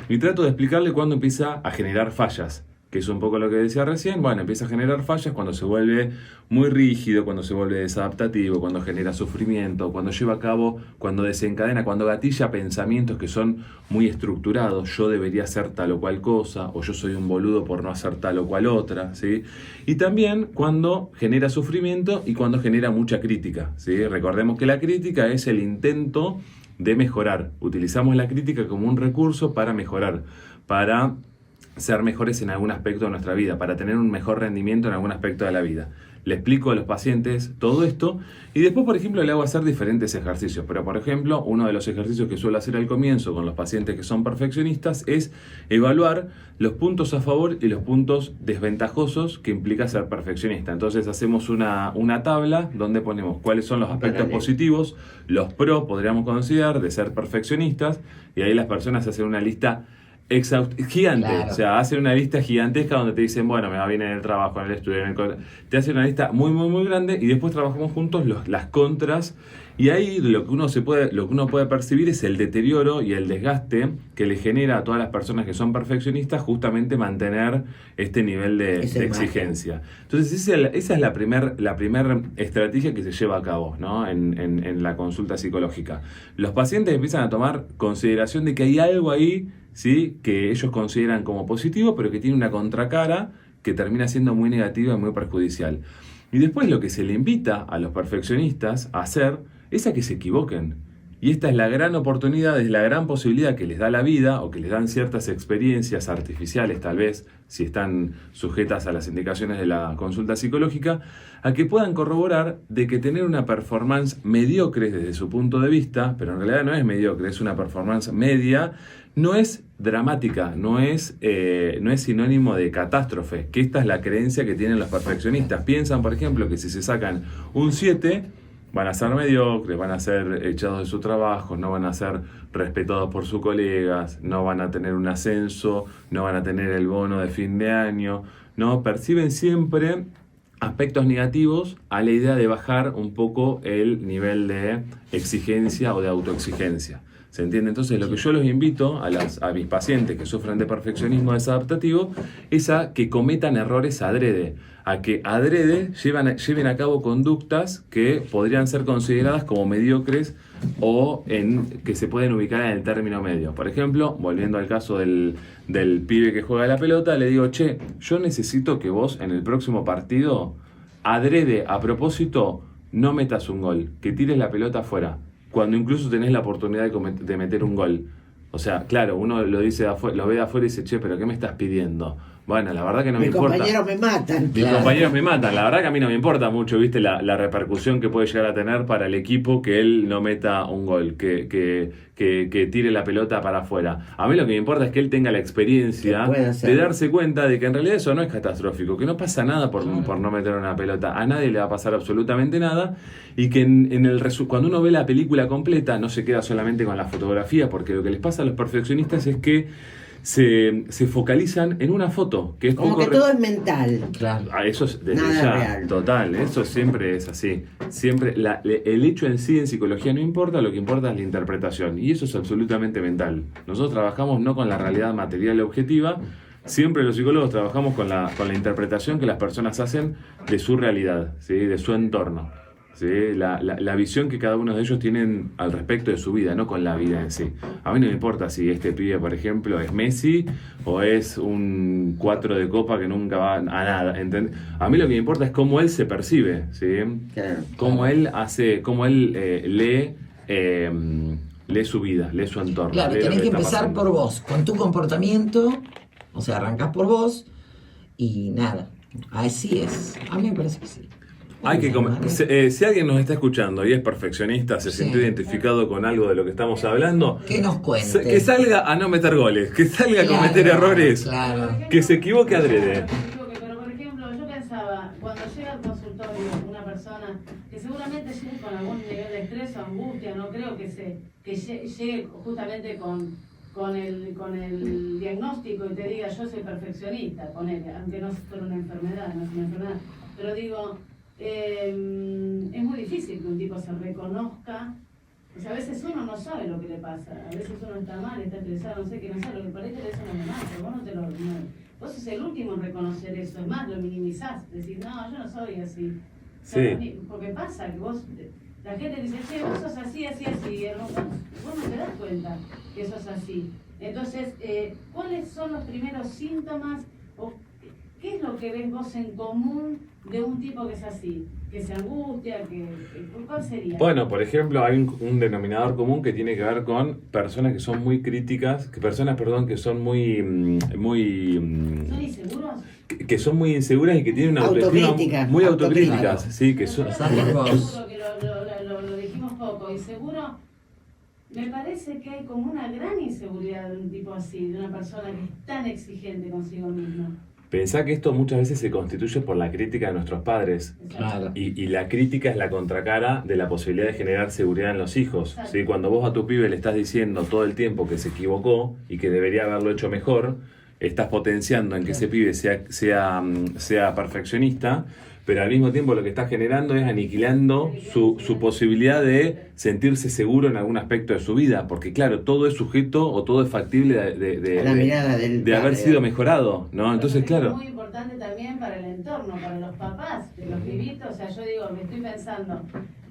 Speaker 2: Y trato de explicarle cuándo empieza a generar fallas, que es un poco lo que decía recién. Bueno, empieza a generar fallas cuando se vuelve muy rígido, cuando se vuelve desadaptativo, cuando genera sufrimiento, cuando lleva a cabo, cuando desencadena, cuando gatilla pensamientos que son muy estructurados. Yo debería hacer tal o cual cosa, o yo soy un boludo por no hacer tal o cual otra, ¿sí? Y también cuando genera sufrimiento y cuando genera mucha crítica, ¿sí? Recordemos que la crítica es el intento de mejorar. Utilizamos la crítica como un recurso para mejorar, para ser mejores en algún aspecto de nuestra vida, para tener un mejor rendimiento en algún aspecto de la vida. Le explico a los pacientes todo esto y después, por ejemplo, le hago hacer diferentes ejercicios. Pero, por ejemplo, uno de los ejercicios que suelo hacer al comienzo con los pacientes que son perfeccionistas es evaluar los puntos a favor y los puntos desventajosos que implica ser perfeccionista. Entonces hacemos una tabla donde ponemos cuáles son los aspectos positivos, los pros, podríamos considerar, de ser perfeccionistas, y ahí las personas hacen una lista gigante,
Speaker 1: Claro.
Speaker 2: o sea, hacen una lista gigantesca donde te dicen, bueno, me va bien en el trabajo, en el estudio, te hacen una lista muy, muy, muy grande y después trabajamos juntos las contras, y ahí lo que uno puede percibir es el deterioro y el desgaste que le genera a todas las personas que son perfeccionistas justamente mantener este nivel de exigencia. Entonces esa es la primer estrategia que se lleva a cabo, ¿no? en la consulta psicológica. Los pacientes empiezan a tomar consideración de que hay algo ahí, ¿sí? Que ellos consideran como positivo, pero que tiene una contracara que termina siendo muy negativa y muy perjudicial. Y después lo que se le invita a los perfeccionistas a hacer es a que se equivoquen. Y esta es la gran oportunidad, es la gran posibilidad que les da la vida o que les dan ciertas experiencias artificiales, tal vez, si están sujetas a las indicaciones de la consulta psicológica, a que puedan corroborar de que tener una performance mediocre desde su punto de vista, pero en realidad no es mediocre, es una performance media, no es dramática, no es sinónimo de catástrofe, que esta es la creencia que tienen los perfeccionistas. Piensan, por ejemplo, que si se sacan un 7, van a ser mediocres, van a ser echados de su trabajo, no van a ser respetados por sus colegas, no van a tener un ascenso, no van a tener el bono de fin de año, ¿no? Perciben siempre aspectos negativos a la idea de bajar un poco el nivel de exigencia o de autoexigencia. ¿Se entiende? Entonces, lo que yo los invito a mis pacientes que sufren de perfeccionismo desadaptativo es a que cometan errores adrede, a que adrede lleven a cabo conductas que podrían ser consideradas como mediocres o que se pueden ubicar en el término medio. Por ejemplo, volviendo al caso del pibe que juega la pelota, le digo, yo necesito que vos en el próximo partido, adrede, a propósito, no metas un gol, que tires la pelota afuera, cuando incluso tenés la oportunidad de meter un gol. O sea, claro, uno lo dice lo ve de afuera y dice, che, pero ¿qué me estás pidiendo? Bueno, la verdad que no me importa.
Speaker 3: Mis compañeros me matan.
Speaker 2: Mis compañeros me matan. La verdad que a mí no me importa mucho, viste, la repercusión que puede llegar a tener para el equipo que él no meta un gol, que tire la pelota para afuera. A mí lo que me importa es que él tenga la experiencia de darse cuenta de que en realidad eso no es catastrófico, que no pasa nada por no meter una pelota. A nadie le va a pasar absolutamente nada, y que cuando uno ve la película completa no se queda solamente con la fotografía, porque lo que les pasa a los perfeccionistas es que se focalizan en una foto, que es
Speaker 3: como que todo es mental.
Speaker 1: Claro.
Speaker 2: Eso es desde
Speaker 3: Nada
Speaker 2: ya,
Speaker 3: real.
Speaker 2: total, eso siempre es así. Siempre el hecho en sí en psicología no importa, lo que importa es la interpretación, y eso es absolutamente mental. Nosotros trabajamos no con la realidad material y objetiva, siempre los psicólogos trabajamos con la interpretación que las personas hacen de su realidad, ¿sí? De su entorno. ¿Sí? La visión que cada uno de ellos tienen al respecto de su vida, no con la vida en sí. A mí no me importa si este pibe, por ejemplo, es Messi o es un 4 de copa que nunca va a nada. A mí lo que me importa es cómo él se percibe, ¿sí?
Speaker 3: Claro.
Speaker 2: Cómo él lee su vida, lee su entorno.
Speaker 1: Claro,
Speaker 2: lee lo
Speaker 1: tenés que
Speaker 2: está
Speaker 1: empezar
Speaker 2: pasando.
Speaker 1: por vos, con tu comportamiento, o sea, arrancás por vos y nada. Así es. A mí me parece que sí.
Speaker 2: Hay que si alguien nos está escuchando y es perfeccionista, se sintió identificado con algo de lo que estamos hablando,
Speaker 1: Que nos cuente.
Speaker 2: que salga a no meter goles, que salga a cometer errores,
Speaker 1: Claro.
Speaker 2: que se equivoque adrede.
Speaker 4: Pero por ejemplo, yo pensaba, cuando llega al consultorio una persona que seguramente llegue con algún nivel de estrés o angustia, no creo que llegue justamente con el diagnóstico y te diga yo soy perfeccionista, aunque no fuera una enfermedad, no es una enfermedad, pero digo, es muy difícil que un tipo se reconozca. O sea, a veces uno no sabe lo que le pasa, a veces uno está mal, está estresado, no sé qué, no sabe lo que parece, eso no es mal, pero vos no te lo... Vos sos el último en reconocer eso, es más, lo minimizás, decís, no, yo no soy así.
Speaker 2: Sí.
Speaker 4: Porque pasa que la gente dice, che, vos sos así, así, así, y vos no te das cuenta que sos así. Entonces, ¿cuáles son los primeros síntomas o qué es lo que ves vos en común de un tipo que es así? Que se angustia, ¿cuál sería?
Speaker 2: Bueno, por ejemplo, hay un denominador común que tiene que ver con personas que son muy críticas, que son muy
Speaker 4: ¿Son inseguros?
Speaker 2: que son muy inseguras y que tienen una autoestima muy autocríticas, sí, que son
Speaker 4: Seguro que lo dijimos poco, y seguro me parece que hay como una gran inseguridad de un tipo así, de una persona que es tan exigente consigo misma.
Speaker 2: Pensá que esto muchas veces se constituye por la crítica de nuestros padres.
Speaker 1: Claro.
Speaker 2: Y la crítica es la contracara de la posibilidad de generar seguridad en los hijos. ¿Sí? Cuando vos a tu pibe le estás diciendo todo el tiempo que se equivocó y que debería haberlo hecho mejor, estás potenciando en que ese pibe sea perfeccionista, pero al mismo tiempo lo que estás generando es aniquilando su posibilidad de sentirse seguro en algún aspecto de su vida, porque claro, todo es sujeto o todo es factible de haber sido mejorado, ¿no? Entonces, claro.
Speaker 4: Es muy importante también para el entorno, para los papás, de los pibitos. O sea, yo digo, me estoy pensando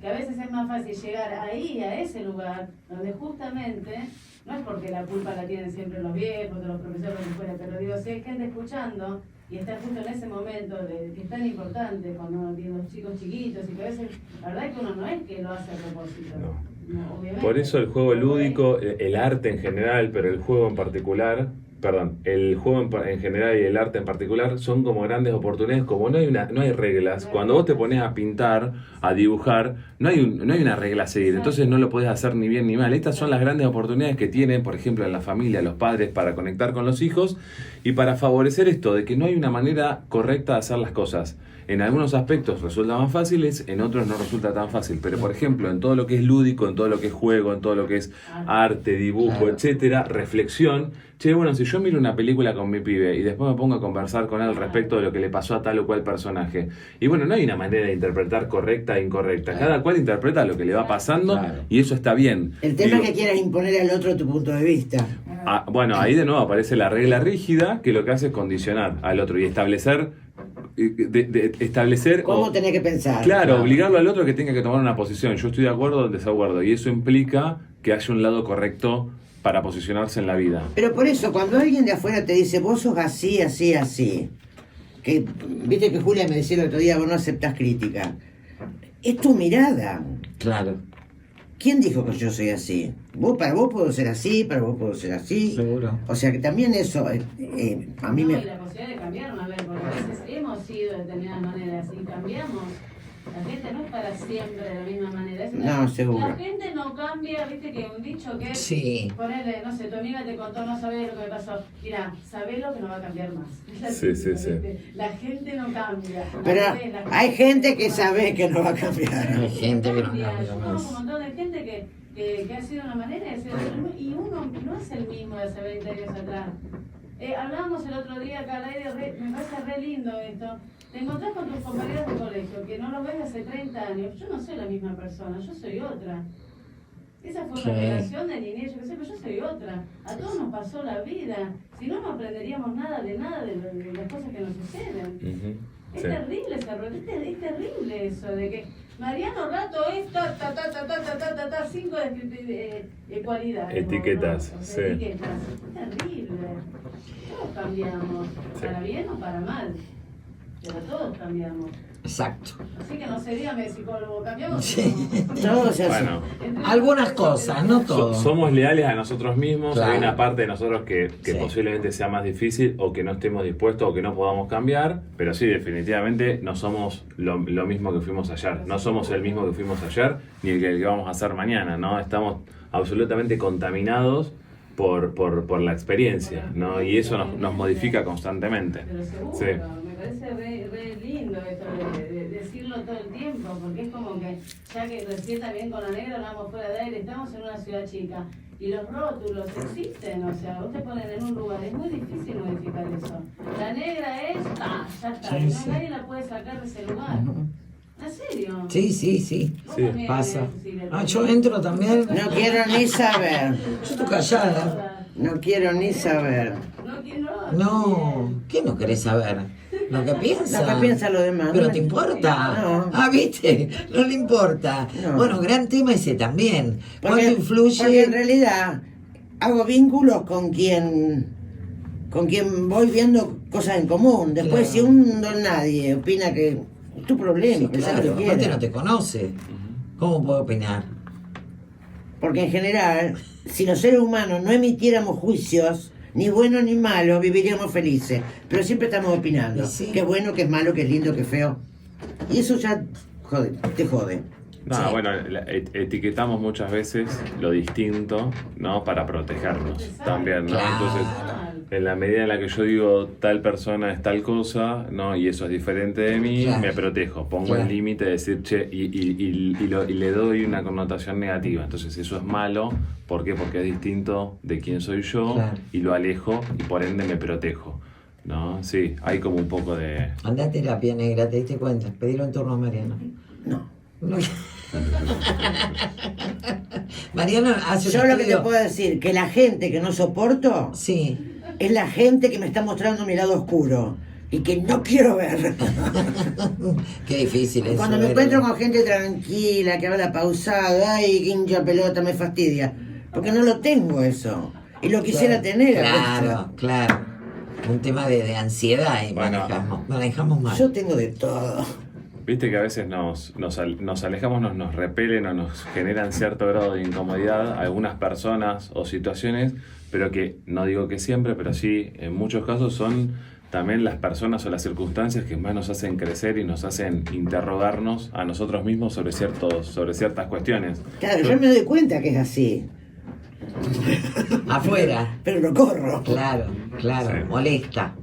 Speaker 4: que a veces es más fácil llegar ahí, a ese lugar, donde justamente, no es porque la culpa la tienen siempre los viejos, los profesores, lo que fuera, pero digo, si hay gente escuchando y está justo en ese momento que es tan importante cuando uno tiene los chicos chiquitos y que a veces, la verdad es que uno no es que lo hace a propósito. No, obviamente.
Speaker 2: Por eso el juego lúdico, el arte en general, pero el juego en particular, el juego en general y el arte en particular son como grandes oportunidades, como no hay reglas. Cuando vos te pones a pintar, a dibujar, no hay una regla a seguir, entonces no lo podés hacer ni bien ni mal. Estas son las grandes oportunidades que tienen, por ejemplo, en la familia, los padres, para conectar con los hijos y para favorecer esto, de que no hay una manera correcta de hacer las cosas. En algunos aspectos resulta más fáciles, en otros no resulta tan fácil. Pero, por ejemplo, en todo lo que es lúdico, en todo lo que es juego, en todo lo que es arte, dibujo, etcétera, reflexión. Che, bueno, si yo miro una película con mi pibe y después me pongo a conversar con él respecto de lo que le pasó a tal o cual personaje. Y bueno, no hay una manera de interpretar correcta e incorrecta. Cada cual interpreta lo que le va pasando y eso está bien.
Speaker 3: El tema es que quieras imponer al otro tu punto de vista.
Speaker 2: Bueno, ahí de nuevo aparece la regla rígida que lo que hace es condicionar al otro y establecer
Speaker 3: ¿Cómo tenés que pensar?
Speaker 2: Claro, obligarlo al otro a que tenga que tomar una posición. Yo estoy de acuerdo o en desacuerdo. Y eso implica que haya un lado correcto para posicionarse en la vida.
Speaker 3: Pero por eso, cuando alguien de afuera te dice, vos sos así, así, así, que viste que Julia me decía el otro día, vos no aceptás crítica. es tu mirada.
Speaker 1: Claro,
Speaker 3: ¿Quién dijo que yo soy así? Para vos puedo ser así, para vos puedo ser así.
Speaker 1: seguro.
Speaker 3: O sea que también eso, a mí
Speaker 4: No,
Speaker 3: me...
Speaker 4: y la posibilidad de cambiar, a ver, porque a veces hemos sido de determinadas maneras y cambiamos. La gente no es para siempre de la misma manera.
Speaker 3: No, seguro.
Speaker 4: La gente no cambia, viste que un dicho que es,
Speaker 1: Sí.
Speaker 4: ponele, no sé, tu amiga te contó, no sabés lo que me pasó. Mira, sabelo que no va a cambiar más. Es la
Speaker 2: Sí, sí,
Speaker 4: típica,
Speaker 2: sí.
Speaker 4: ¿viste? La gente no cambia.
Speaker 3: Pero
Speaker 4: La
Speaker 3: hay gente que sabe que no va a cambiar.
Speaker 1: Hay gente que no
Speaker 4: cambia.
Speaker 1: cambia
Speaker 4: Yo conozco
Speaker 1: más.
Speaker 4: un montón de gente que ha sido una manera de ser y uno no es el mismo de hace 20 años atrás. Hablábamos el otro día acá al aire, me parece re lindo esto. Te encontrás con tus compañeros de colegio, que no los ves hace 30 años. Yo no soy la misma persona, yo soy otra. Esa fue
Speaker 1: Sí.
Speaker 4: una relación de niñez, yo qué sé, pero yo soy otra. A todos nos pasó la vida. Si no, no aprenderíamos nada de las cosas que nos suceden.
Speaker 2: Ujú.
Speaker 4: Es
Speaker 2: Sí.
Speaker 4: terrible ese error, es terrible eso de que Mariano Rato es ta, 5 cualidades.
Speaker 2: Etiquetas,
Speaker 4: ¿no? O sea,
Speaker 2: sí.
Speaker 4: etiquetas. Es terrible. Todos cambiamos,
Speaker 2: Sí.
Speaker 4: para bien o para mal. Pero todos cambiamos.
Speaker 1: Exacto.
Speaker 4: Así que no se dígame psicólogo, cambiamos.
Speaker 1: Sí.
Speaker 3: Todos se hacen.
Speaker 2: Bueno,
Speaker 1: Algunas cosas, no todo.
Speaker 2: somos leales a nosotros mismos.
Speaker 1: Claro.
Speaker 2: Hay una parte de nosotros que
Speaker 1: Sí.
Speaker 2: posiblemente sea más difícil o que no estemos dispuestos o que no podamos cambiar. Pero sí, definitivamente no somos lo mismo que fuimos ayer. No somos el mismo que fuimos ayer ni el que vamos a hacer mañana, ¿no? Estamos absolutamente contaminados por la experiencia, ¿no? Y eso nos modifica constantemente.
Speaker 4: Pero seguro,
Speaker 2: Sí.
Speaker 4: me parece re lindo esto de decirlo todo el tiempo, porque es como que, ya que recién también con la negra hablamos fuera de aire, estamos en una ciudad chica y los rótulos existen, o sea, vos te ponen en un lugar, es muy difícil modificar eso. La negra es, ya está,
Speaker 1: Sí,
Speaker 4: y no,
Speaker 1: sí.
Speaker 4: nadie la puede sacar de ese lugar.
Speaker 1: Ujú.
Speaker 4: ¿En serio?
Speaker 1: Sí, sí, sí.
Speaker 4: Vos
Speaker 2: Sí.
Speaker 4: también,
Speaker 1: Pasa.
Speaker 4: Cecilia,
Speaker 1: Ah, yo entro también.
Speaker 3: No quiero ni saber.
Speaker 1: Yo estoy callada.
Speaker 3: No quiero ni saber.
Speaker 4: No quiero.
Speaker 1: No, ¿qué no querés saber? Lo que piensa.
Speaker 3: Lo que piensa lo demás.
Speaker 1: Pero
Speaker 3: No
Speaker 1: te
Speaker 3: me-
Speaker 1: importa.
Speaker 3: No.
Speaker 1: Ah, viste, no le importa.
Speaker 3: No.
Speaker 1: Bueno, gran tema ese también.
Speaker 3: Porque,
Speaker 1: ¿Cuánto influye?
Speaker 3: porque en realidad hago vínculos con quien voy viendo cosas en común. Después,
Speaker 1: Claro.
Speaker 3: si un don nadie opina que es tu problema,
Speaker 1: Sí,
Speaker 3: pensá
Speaker 1: claro,
Speaker 3: lo que
Speaker 1: aparte
Speaker 3: quieras.
Speaker 1: no te conoce. ¿Cómo puedo opinar?
Speaker 3: Porque en general, si los seres humanos no emitiéramos juicios, ni buenos ni malos, viviríamos felices. Pero siempre estamos opinando.
Speaker 1: Y sí.
Speaker 3: Qué bueno, qué es malo, qué es lindo, qué es feo. Y eso ya te jode.
Speaker 2: No,
Speaker 1: Sí.
Speaker 2: bueno, etiquetamos muchas veces lo distinto, ¿no? Para protegernos también, ¿no?
Speaker 1: Claro.
Speaker 2: Entonces, en la medida en la que yo digo tal persona es tal cosa, ¿no? Y eso es diferente de mí,
Speaker 1: Claro.
Speaker 2: me protejo. Pongo
Speaker 1: Claro.
Speaker 2: el límite de decir, che, y le doy una connotación negativa. Entonces, eso es malo. ¿Por qué? Porque es distinto de quién soy yo
Speaker 1: Claro.
Speaker 2: y lo alejo y por ende me protejo, ¿no? Sí, hay como un poco de...
Speaker 1: Anda a terapia negra, te diste cuenta. Pedilo en turno a Mariano.
Speaker 3: No.
Speaker 1: No. Mariano hace
Speaker 3: Yo
Speaker 1: un
Speaker 3: lo que te
Speaker 1: estudio-
Speaker 3: puedo decir, que la gente que no soporto
Speaker 1: Sí.
Speaker 3: es la gente que me está mostrando mi lado oscuro y que no quiero ver.
Speaker 1: Qué difícil es.
Speaker 3: Cuando me encuentro con gente tranquila, que habla pausado, ay, qué hincha pelota, me fastidia. Porque no lo tengo eso. Y lo quisiera tener. a
Speaker 1: Claro,
Speaker 3: veces.
Speaker 1: claro. Un tema de ansiedad y
Speaker 2: Bueno.
Speaker 1: manejamos mal.
Speaker 3: Yo tengo de todo.
Speaker 2: Viste que a veces nos alejamos, nos repelen o nos generan cierto grado de incomodidad algunas personas o situaciones, pero que no digo que siempre, pero sí en muchos casos son también las personas o las circunstancias que más nos hacen crecer y nos hacen interrogarnos a nosotros mismos sobre ciertas cuestiones.
Speaker 3: Claro, yo me doy cuenta que es así.
Speaker 1: Afuera.
Speaker 3: Pero lo corro.
Speaker 1: Claro, claro.
Speaker 2: Sí.
Speaker 1: Molesta.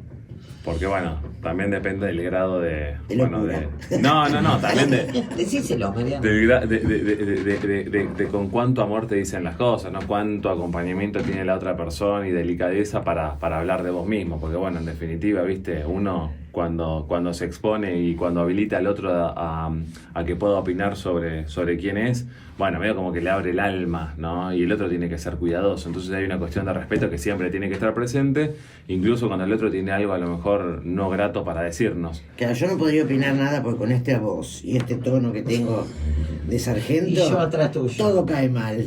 Speaker 2: Porque bueno, también depende del grado de...
Speaker 3: De
Speaker 2: bueno,
Speaker 3: locura.
Speaker 2: no, también de...
Speaker 1: Decíselo, Mariano.
Speaker 2: De con cuánto amor te dicen las cosas, ¿no? Cuánto acompañamiento tiene la otra persona y delicadeza para hablar de vos mismo. Porque bueno, en definitiva, viste, uno cuando se expone y cuando habilita al otro a que pueda opinar sobre quién es, bueno, medio como que le abre el alma, ¿no? Y el otro tiene que ser cuidadoso. Entonces hay una cuestión de respeto que siempre tiene que estar presente, incluso cuando el otro tiene algo a lo mejor no grato para decirnos.
Speaker 3: Claro, yo no podría opinar nada porque con esta voz y este tono que tengo de sargento,
Speaker 1: Y yo atrás tuyo.
Speaker 3: todo cae mal.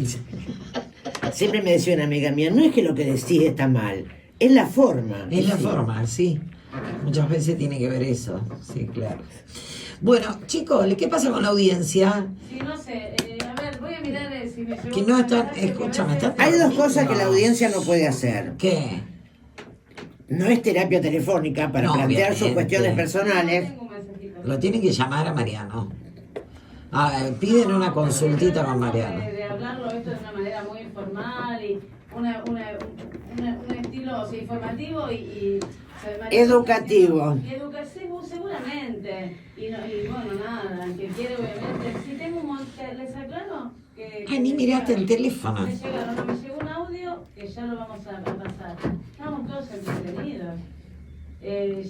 Speaker 3: Siempre me decía una amiga mía, no es que lo que decís está mal, es la forma.
Speaker 1: Es la
Speaker 3: Sí.
Speaker 1: forma, sí. Muchas veces tiene que ver eso. Sí, claro. Bueno, chicos, ¿qué pasa con la audiencia?
Speaker 4: Sí, no sé, a ver, voy a mirar si me llegó
Speaker 1: Que no
Speaker 4: un
Speaker 1: están-
Speaker 4: mensaje,
Speaker 1: escúchame,
Speaker 4: porque a
Speaker 1: están-
Speaker 4: veces-
Speaker 3: Hay dos cosas que la audiencia no puede hacer.
Speaker 1: ¿Qué?
Speaker 3: No es terapia telefónica para
Speaker 1: No,
Speaker 3: plantear sus
Speaker 1: obviamente.
Speaker 3: cuestiones
Speaker 4: No
Speaker 3: personales.
Speaker 4: tengo un mensajito.
Speaker 1: Lo tienen que llamar a Mariano. Piden una consultita con Mariano.
Speaker 4: De hablarlo esto de una manera muy informal y un estilo sí, informativo y o sea, Mariano
Speaker 3: Educativo.
Speaker 4: está diciendo- Educativo seguramente. Y bueno, nada, que quiere obviamente. Si tengo un montón, les aclaro que.
Speaker 1: Ay, ni miraste el teléfono.
Speaker 4: Me llegó un audio que ya lo vamos a pasar. Estamos todos entretenidos.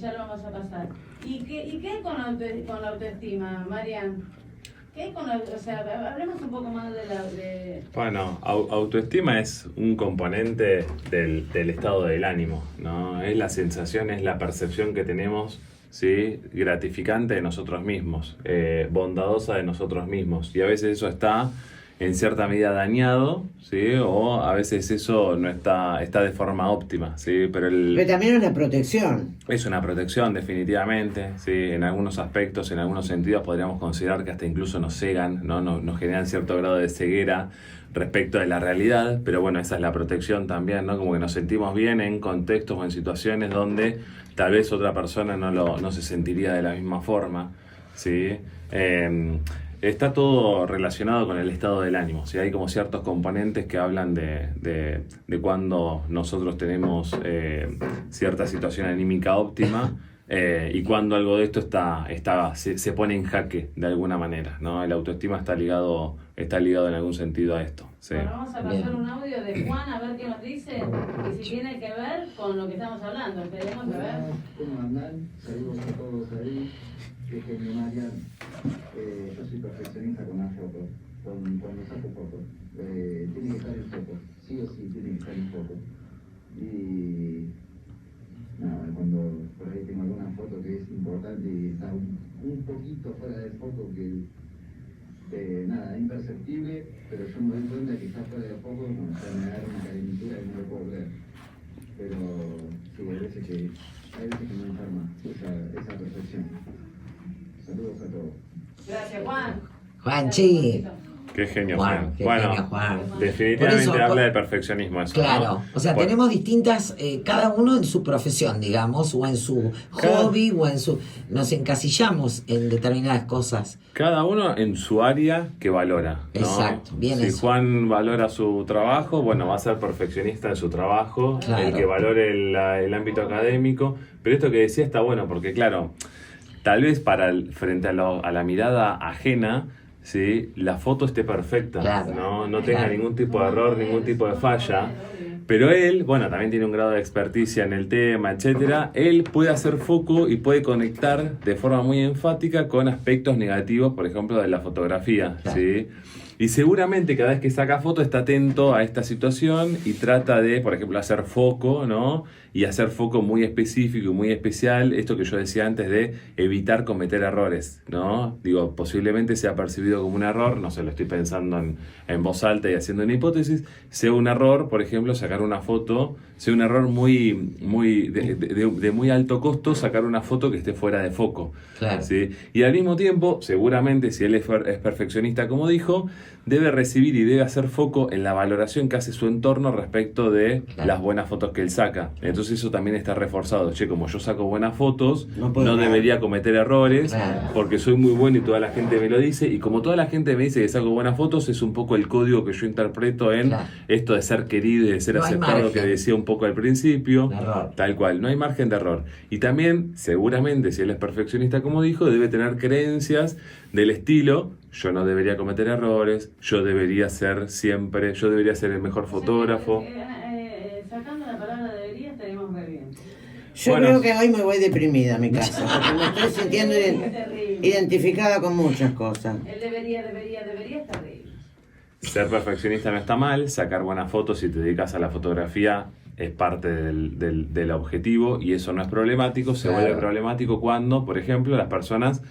Speaker 4: Ya lo vamos a pasar. ¿Y qué hay con la autoestima, Marian? ¿Qué hay con la, o sea, hablemos un poco más de la...
Speaker 2: Bueno, autoestima es un componente del estado del ánimo, ¿no? Es la sensación, es la percepción que tenemos, ¿sí? Gratificante de nosotros mismos, bondadosa de nosotros mismos. Y a veces eso está en cierta medida dañado, ¿sí? O a veces eso no está de forma óptima, ¿sí? Pero
Speaker 3: también es una protección.
Speaker 2: es una protección, definitivamente, ¿sí? En algunos aspectos, en algunos sentidos, podríamos considerar que hasta incluso nos cegan, ¿no? Nos generan cierto grado de ceguera respecto de la realidad, pero bueno, esa es la protección también, ¿no? Como que nos sentimos bien en contextos o en situaciones donde tal vez otra persona no se sentiría de la misma forma, ¿sí? Está todo relacionado con el estado del ánimo, ¿sí? Hay como ciertos componentes que hablan de cuando nosotros tenemos cierta situación anímica óptima y cuando algo de esto se pone en jaque de alguna manera, ¿no? El autoestima está ligado en algún sentido a esto. Sí.
Speaker 4: Bueno, vamos a pasar
Speaker 1: Bien.
Speaker 4: un audio de Juan a ver qué nos dice y si tiene que ver con lo que estamos hablando. Esperemos a ver.
Speaker 6: ¿Cómo andan? Saludos a todos ahí. Que genio Marian. Yo soy perfeccionista con las fotos, cuando saco fotos. Tiene que estar en foto, sí o sí tiene que estar en foto. Y nada, cuando por ahí tengo alguna foto que es importante y está un poquito fuera de foco, que nada, imperceptible, pero yo me doy cuenta que está fuera de foco, cuando ya me da una calentura y no lo puedo ver. Pero sí, hay veces que me enferma esa perfección. Saludos a todos.
Speaker 4: Gracias, Juan.
Speaker 1: Juanchi.
Speaker 2: Qué genio,
Speaker 1: Juan,
Speaker 2: Juan.
Speaker 1: qué
Speaker 2: Bueno,
Speaker 1: genio, Juan.
Speaker 2: definitivamente
Speaker 1: Por eso,
Speaker 2: habla de perfeccionismo eso,
Speaker 1: Claro,
Speaker 2: ¿no?
Speaker 1: o sea,
Speaker 2: Bueno,
Speaker 1: tenemos distintas, cada uno en su profesión, digamos, o en su
Speaker 2: Cada-
Speaker 1: hobby, o en su... Nos encasillamos en determinadas cosas.
Speaker 2: cada uno en su área que valora, ¿no?
Speaker 1: Exacto, bien
Speaker 2: Si
Speaker 1: eso.
Speaker 2: Juan valora su trabajo, bueno, va a ser perfeccionista en su trabajo,
Speaker 1: Claro.
Speaker 2: el que valore el ámbito académico, pero esto que decía está bueno, porque claro, tal vez frente a la mirada ajena, ¿sí? La foto esté perfecta,
Speaker 1: Claro,
Speaker 2: no tenga
Speaker 1: claro.
Speaker 2: ningún tipo de error, ningún tipo de falla. Pero él, bueno, también tiene un grado de experticia en el tema, etcétera. Él puede hacer foco y puede conectar de forma muy enfática con aspectos negativos, por ejemplo, de la fotografía,
Speaker 1: Claro.
Speaker 2: ¿sí? Y seguramente cada vez que saca foto está atento a esta situación y trata de, por ejemplo, hacer foco, ¿no? Y hacer foco muy específico y muy especial, esto que yo decía antes de evitar cometer errores, ¿no? Digo, posiblemente sea percibido como un error, no sé, lo estoy pensando en voz alta y haciendo una hipótesis, sea un error, por ejemplo, sacar una foto, sea un error de muy alto costo sacar una foto que esté fuera de foco.
Speaker 1: Claro.
Speaker 2: ¿Sí? Y al mismo tiempo, seguramente, si él es perfeccionista, como dijo, debe recibir y debe hacer foco en la valoración que hace su entorno respecto de
Speaker 1: Claro.
Speaker 2: las buenas fotos que él saca. Entonces eso también está reforzado. Che, como yo saco buenas fotos,
Speaker 3: No puedo
Speaker 2: no
Speaker 3: errar.
Speaker 2: debería cometer errores
Speaker 1: Claro.
Speaker 2: porque soy muy bueno y toda la gente me lo dice. Y como toda la gente me dice que saco buenas fotos, es un poco el código que yo interpreto en
Speaker 1: Claro.
Speaker 2: esto de ser querido y de ser
Speaker 1: No hay
Speaker 2: aceptado
Speaker 1: margen
Speaker 2: que decía un poco al principio.
Speaker 1: de error.
Speaker 2: Tal cual, no hay margen de error. Y también, seguramente, si él es perfeccionista, como dijo, debe tener creencias del estilo: yo no debería cometer errores, yo debería ser el mejor fotógrafo.
Speaker 4: Sacando la palabra debería, estaríamos muy bien.
Speaker 3: Yo
Speaker 2: Bueno.
Speaker 3: creo que hoy me voy deprimida a mi casa, porque me estoy sintiendo
Speaker 4: Terrible.
Speaker 3: identificada con muchas cosas.
Speaker 4: El debería es terrible.
Speaker 2: Ser perfeccionista no está mal, sacar buenas fotos si te dedicas a la fotografía es parte del objetivo y eso no es problemático. Se
Speaker 1: Claro.
Speaker 2: vuelve problemático cuando, por ejemplo, las personas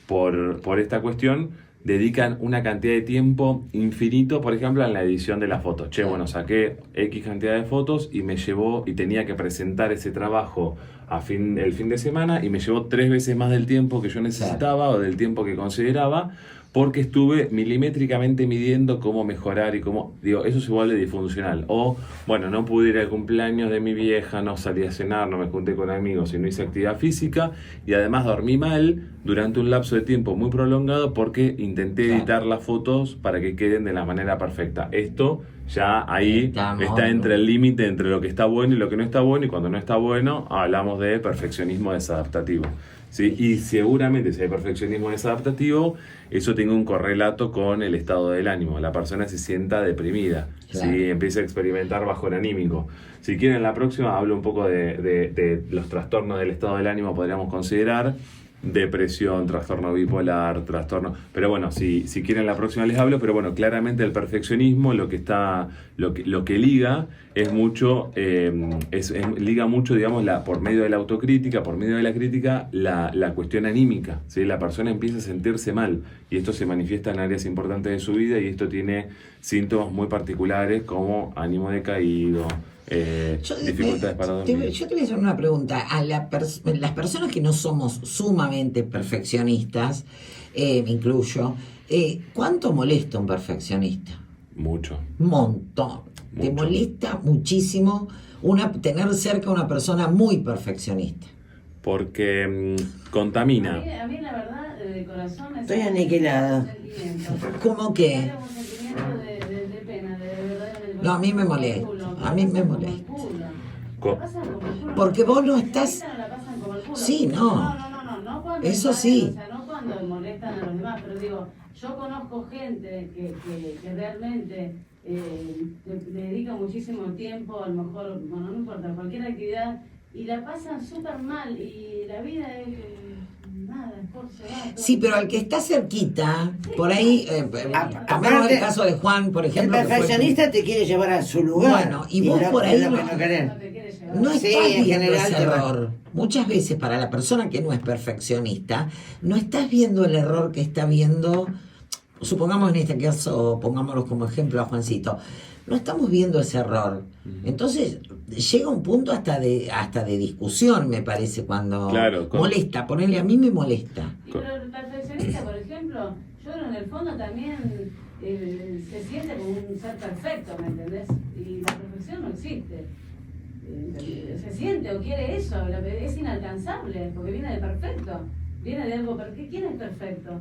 Speaker 2: por esta cuestión dedican una cantidad de tiempo infinito, por ejemplo, en la edición de las fotos. Che, bueno, saqué X cantidad de fotos y me llevó y tenía que presentar ese trabajo el fin de semana y me llevó 3 veces más del tiempo que yo necesitaba o del tiempo que consideraba, porque estuve milimétricamente midiendo cómo mejorar y cómo, digo, eso se vuelve disfuncional. O, bueno, no pude ir al cumpleaños de mi vieja, no salí a cenar, no me junté con amigos y no hice actividad física, y además dormí mal durante un lapso de tiempo muy prolongado porque intenté editar las fotos para que queden de la manera perfecta. Esto ya ahí está entre el límite entre lo que está bueno y lo que no está bueno, y cuando no está bueno hablamos de perfeccionismo desadaptativo. ¿Sí? Y seguramente si hay perfeccionismo desadaptativo, eso tiene un correlato con el estado del ánimo. La persona se sienta deprimida,
Speaker 1: Claro.
Speaker 2: ¿sí? Empieza a experimentar bajón anímico. Si quieren, la próxima hablo un poco de los trastornos del estado del ánimo, podríamos considerar depresión, trastorno bipolar, trastorno... Pero bueno, si quieren la próxima les hablo, pero bueno, claramente el perfeccionismo lo que liga es mucho, liga mucho, digamos, por medio de la autocrítica, por medio de la crítica, la cuestión anímica, ¿sí? La persona empieza a sentirse mal y esto se manifiesta en áreas importantes de su vida, y esto tiene síntomas muy particulares como ánimo decaído, dificultades para dormir.
Speaker 1: Yo te voy a hacer una pregunta. Las personas que no somos sumamente perfeccionistas, me incluyo, ¿cuánto molesta un perfeccionista?
Speaker 2: Mucho.
Speaker 1: Un montón. Te
Speaker 2: Mucho.
Speaker 1: molesta muchísimo tener cerca a una persona muy perfeccionista.
Speaker 2: Porque contamina.
Speaker 4: A mí la verdad, de corazón, me
Speaker 3: Estoy aniquilada.
Speaker 1: ¿Cómo que?
Speaker 4: Un sentimiento de pena, de verdad.
Speaker 1: No, a mí me molesta, a mí me molesta.
Speaker 2: Co-
Speaker 1: Porque vos no estás... Sí, no.
Speaker 4: No cuando
Speaker 1: Eso
Speaker 4: están,
Speaker 1: sí.
Speaker 4: o sea, no cuando molestan a los demás, pero digo, yo conozco gente que realmente le dedica muchísimo tiempo, a lo mejor, bueno, no importa, cualquier actividad, y la pasan súper mal, y la vida es nada, es por se va.
Speaker 1: Sí, pero al que está cerquita, por ahí, tomemos
Speaker 3: aparte,
Speaker 1: el caso de Juan, por
Speaker 3: El
Speaker 1: ejemplo. que fue-
Speaker 3: perfeccionista te quiere llevar a su lugar.
Speaker 1: Bueno, y vos
Speaker 3: lo-
Speaker 1: por ahí
Speaker 3: es lo
Speaker 1: no-
Speaker 3: que no querés.
Speaker 4: No te quiere llevar.
Speaker 1: No
Speaker 3: Sí,
Speaker 1: estás
Speaker 3: en
Speaker 1: viendo
Speaker 3: general
Speaker 1: ese
Speaker 3: te va.
Speaker 1: error. Muchas veces para la persona que no es perfeccionista, no estás viendo el error que está viendo. Supongamos en este caso, pongámoslo como ejemplo a Juancito, no estamos viendo ese error. Entonces llega un punto hasta de discusión, me parece, cuando
Speaker 2: Claro,
Speaker 1: molesta. Ponerle, a mí me molesta.
Speaker 4: Y pero el perfeccionista, por ejemplo, yo creo en el fondo también se siente como un ser perfecto, ¿me entendés? Y la perfección no existe. Se siente o quiere eso, es inalcanzable, porque viene de perfecto, viene de algo, ¿quién es perfecto?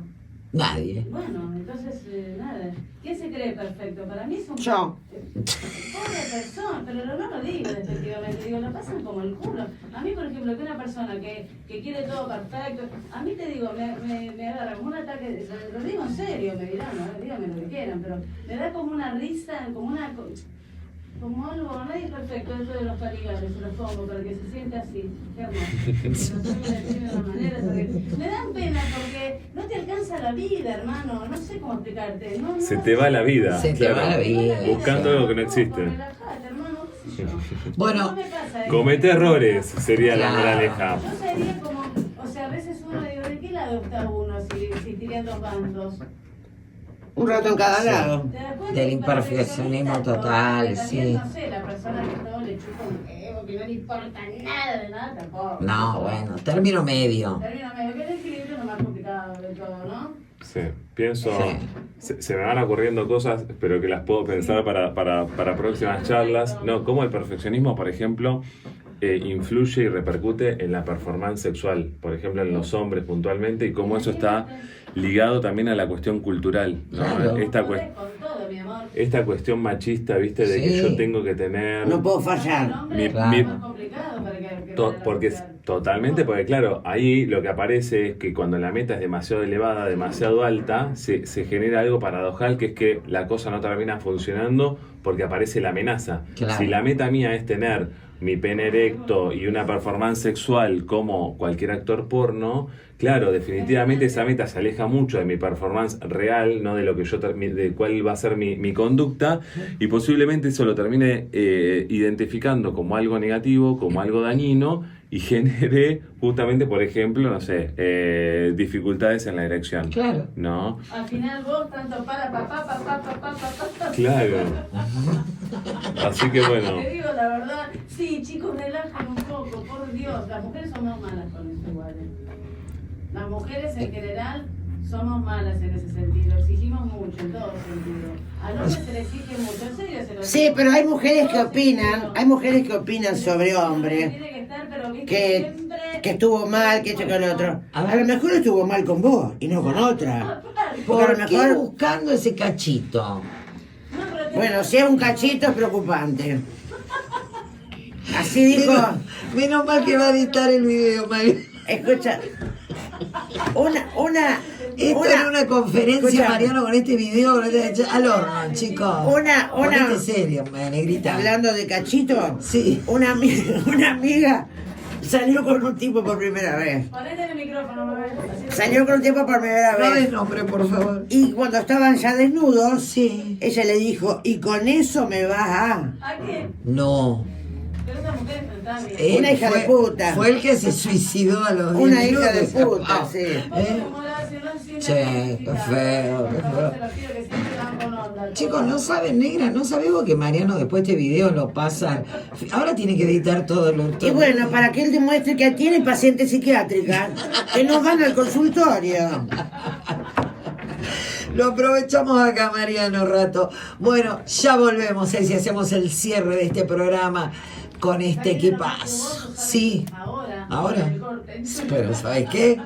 Speaker 1: Nadie.
Speaker 4: Bueno, entonces, nada, ¿quién se cree perfecto? Para mí es un...
Speaker 3: Yo.
Speaker 4: Pobre persona, pero no lo digo despectivamente, digo, lo pasan como el culo. A mí, por ejemplo, que una persona que quiere todo perfecto, a mí te digo, me agarra como un ataque, lo digo en serio, me dirán, no, díganme lo que quieran, pero me da como una risa, como algo, nadie es perfecto dentro de los talibanes, se los pongo para que se sienta así, qué hermoso. Y no sé, me describe de una manera, me dan pena porque no te alcanza la vida, hermano, no sé cómo explicarte. No,
Speaker 2: Se te va la vida.
Speaker 1: Se te va la vida.
Speaker 2: Buscando algo que no existe.
Speaker 4: Relajate, hermano, qué sé yo.
Speaker 1: Bueno,
Speaker 4: No me pasa eso.
Speaker 2: Comete errores, sería la
Speaker 1: Claro.
Speaker 2: moraleja.
Speaker 4: Yo sería como, o sea, a veces uno digo, ¿de qué lado está uno si tiran dos bandos?
Speaker 3: Un rato en cada lado.
Speaker 4: ¿Te das cuenta?
Speaker 1: Del
Speaker 4: Que
Speaker 1: imperfeccionismo
Speaker 4: perfeccionista,
Speaker 1: total,
Speaker 4: porque también,
Speaker 1: sí.
Speaker 4: No sé, la persona que todo le chupa un ego, que no le importa nada de nada, tampoco.
Speaker 1: no, bueno, término medio.
Speaker 4: Termino medio, que el equilibrio es lo más complicado de todo, ¿no?
Speaker 2: Sí, pienso,
Speaker 1: Sí.
Speaker 2: se me van ocurriendo cosas, pero que las puedo pensar para próximas charlas. No, cómo el perfeccionismo, por ejemplo, influye y repercute en la performance sexual, por ejemplo, en los hombres puntualmente, y cómo eso está ligado también a la cuestión cultural, ¿no?
Speaker 1: Claro.
Speaker 2: Esta,
Speaker 4: Podés con todo, mi amor.
Speaker 2: esta cuestión machista, ¿viste? De que
Speaker 1: Sí.
Speaker 2: yo tengo que tener...
Speaker 3: No puedo fallar.
Speaker 4: El hombre
Speaker 2: Mi-
Speaker 4: es
Speaker 2: mi-
Speaker 4: más complicado para que
Speaker 2: Porque es totalmente, porque claro, ahí lo que aparece es que cuando la meta es demasiado elevada, demasiado alta, se genera algo paradojal, que es que la cosa no termina funcionando porque aparece la amenaza.
Speaker 1: Claro.
Speaker 2: Si la meta mía es tener mi pene erecto y una performance sexual como cualquier actor porno, claro, definitivamente esa meta se aleja mucho de mi performance real, no de lo que yo de cuál va a ser mi conducta, y posiblemente eso lo termine identificando como algo negativo, como algo dañino, y genere justamente, por ejemplo, no sé, dificultades en la erección.
Speaker 1: Claro.
Speaker 2: ¿No?
Speaker 4: Al final vos tanto para papá.
Speaker 2: Claro. Así que bueno.
Speaker 4: Te digo la verdad, sí, chicos, relajan un poco, por Dios. Las mujeres somos malas con esto igual. Las mujeres en general somos malas en ese sentido, exigimos mucho en todo sentido. Al hombre se le exige mucho, en serio se lo
Speaker 3: Sí,
Speaker 4: digo.
Speaker 3: pero hay mujeres que
Speaker 4: Todo
Speaker 3: opinan,
Speaker 4: sentido.
Speaker 3: hay mujeres que opinan sobre hombres,
Speaker 4: Tiene que estar, pero viste,
Speaker 3: que
Speaker 4: siempre...
Speaker 3: estuvo mal, que esto que lo otro. A lo mejor estuvo mal con vos y no con otra. Porque a
Speaker 1: ¿Por
Speaker 3: lo
Speaker 1: qué
Speaker 3: mejor,
Speaker 1: buscando ese cachito?
Speaker 4: No, pero te-
Speaker 3: bueno, si es un cachito es preocupante. Así dijo,
Speaker 1: Menos mal que va a editar el video, Mario.
Speaker 3: escucha, una,
Speaker 1: Esto era una conferencia,
Speaker 3: escucha,
Speaker 1: Mariano, con este video, al horno, chicos.
Speaker 3: Una-
Speaker 1: Ponete serio, negrita.
Speaker 3: hablando de cachito,
Speaker 1: Sí.
Speaker 3: una amiga salió con un tipo por primera vez.
Speaker 4: Ponete el micrófono, mamá. Así-
Speaker 3: Salió con un tipo por primera
Speaker 1: No des
Speaker 3: vez.
Speaker 1: nombre, por favor.
Speaker 3: Y cuando estaban ya desnudos,
Speaker 1: Sí.
Speaker 3: ella le dijo, y con eso me vas a...
Speaker 4: ¿A qué?
Speaker 1: No.
Speaker 4: Pero esa mujer no está bien.
Speaker 1: Él
Speaker 3: Una hija de
Speaker 1: fue-
Speaker 3: puta.
Speaker 1: Fue el que se suicidó a los 10
Speaker 3: Una hija
Speaker 1: minutos.
Speaker 3: de puta,
Speaker 1: Ah,
Speaker 3: sí.
Speaker 1: ¿eh? Che, qué feo, qué feo. Chicos, no saben, negra, no sabemos que Mariano después de este video lo pasa. Ahora tiene que editar todo lo
Speaker 3: Y bueno, para que él demuestre que tiene pacientes psiquiátricas que no van al consultorio.
Speaker 1: Lo aprovechamos acá, Mariano, rato. Bueno, ya volvemos, si hacemos el cierre de este programa con este equipazo. Sí,
Speaker 4: Ahora.
Speaker 1: ahora.
Speaker 4: el corte.
Speaker 1: Pero, ¿sabes qué?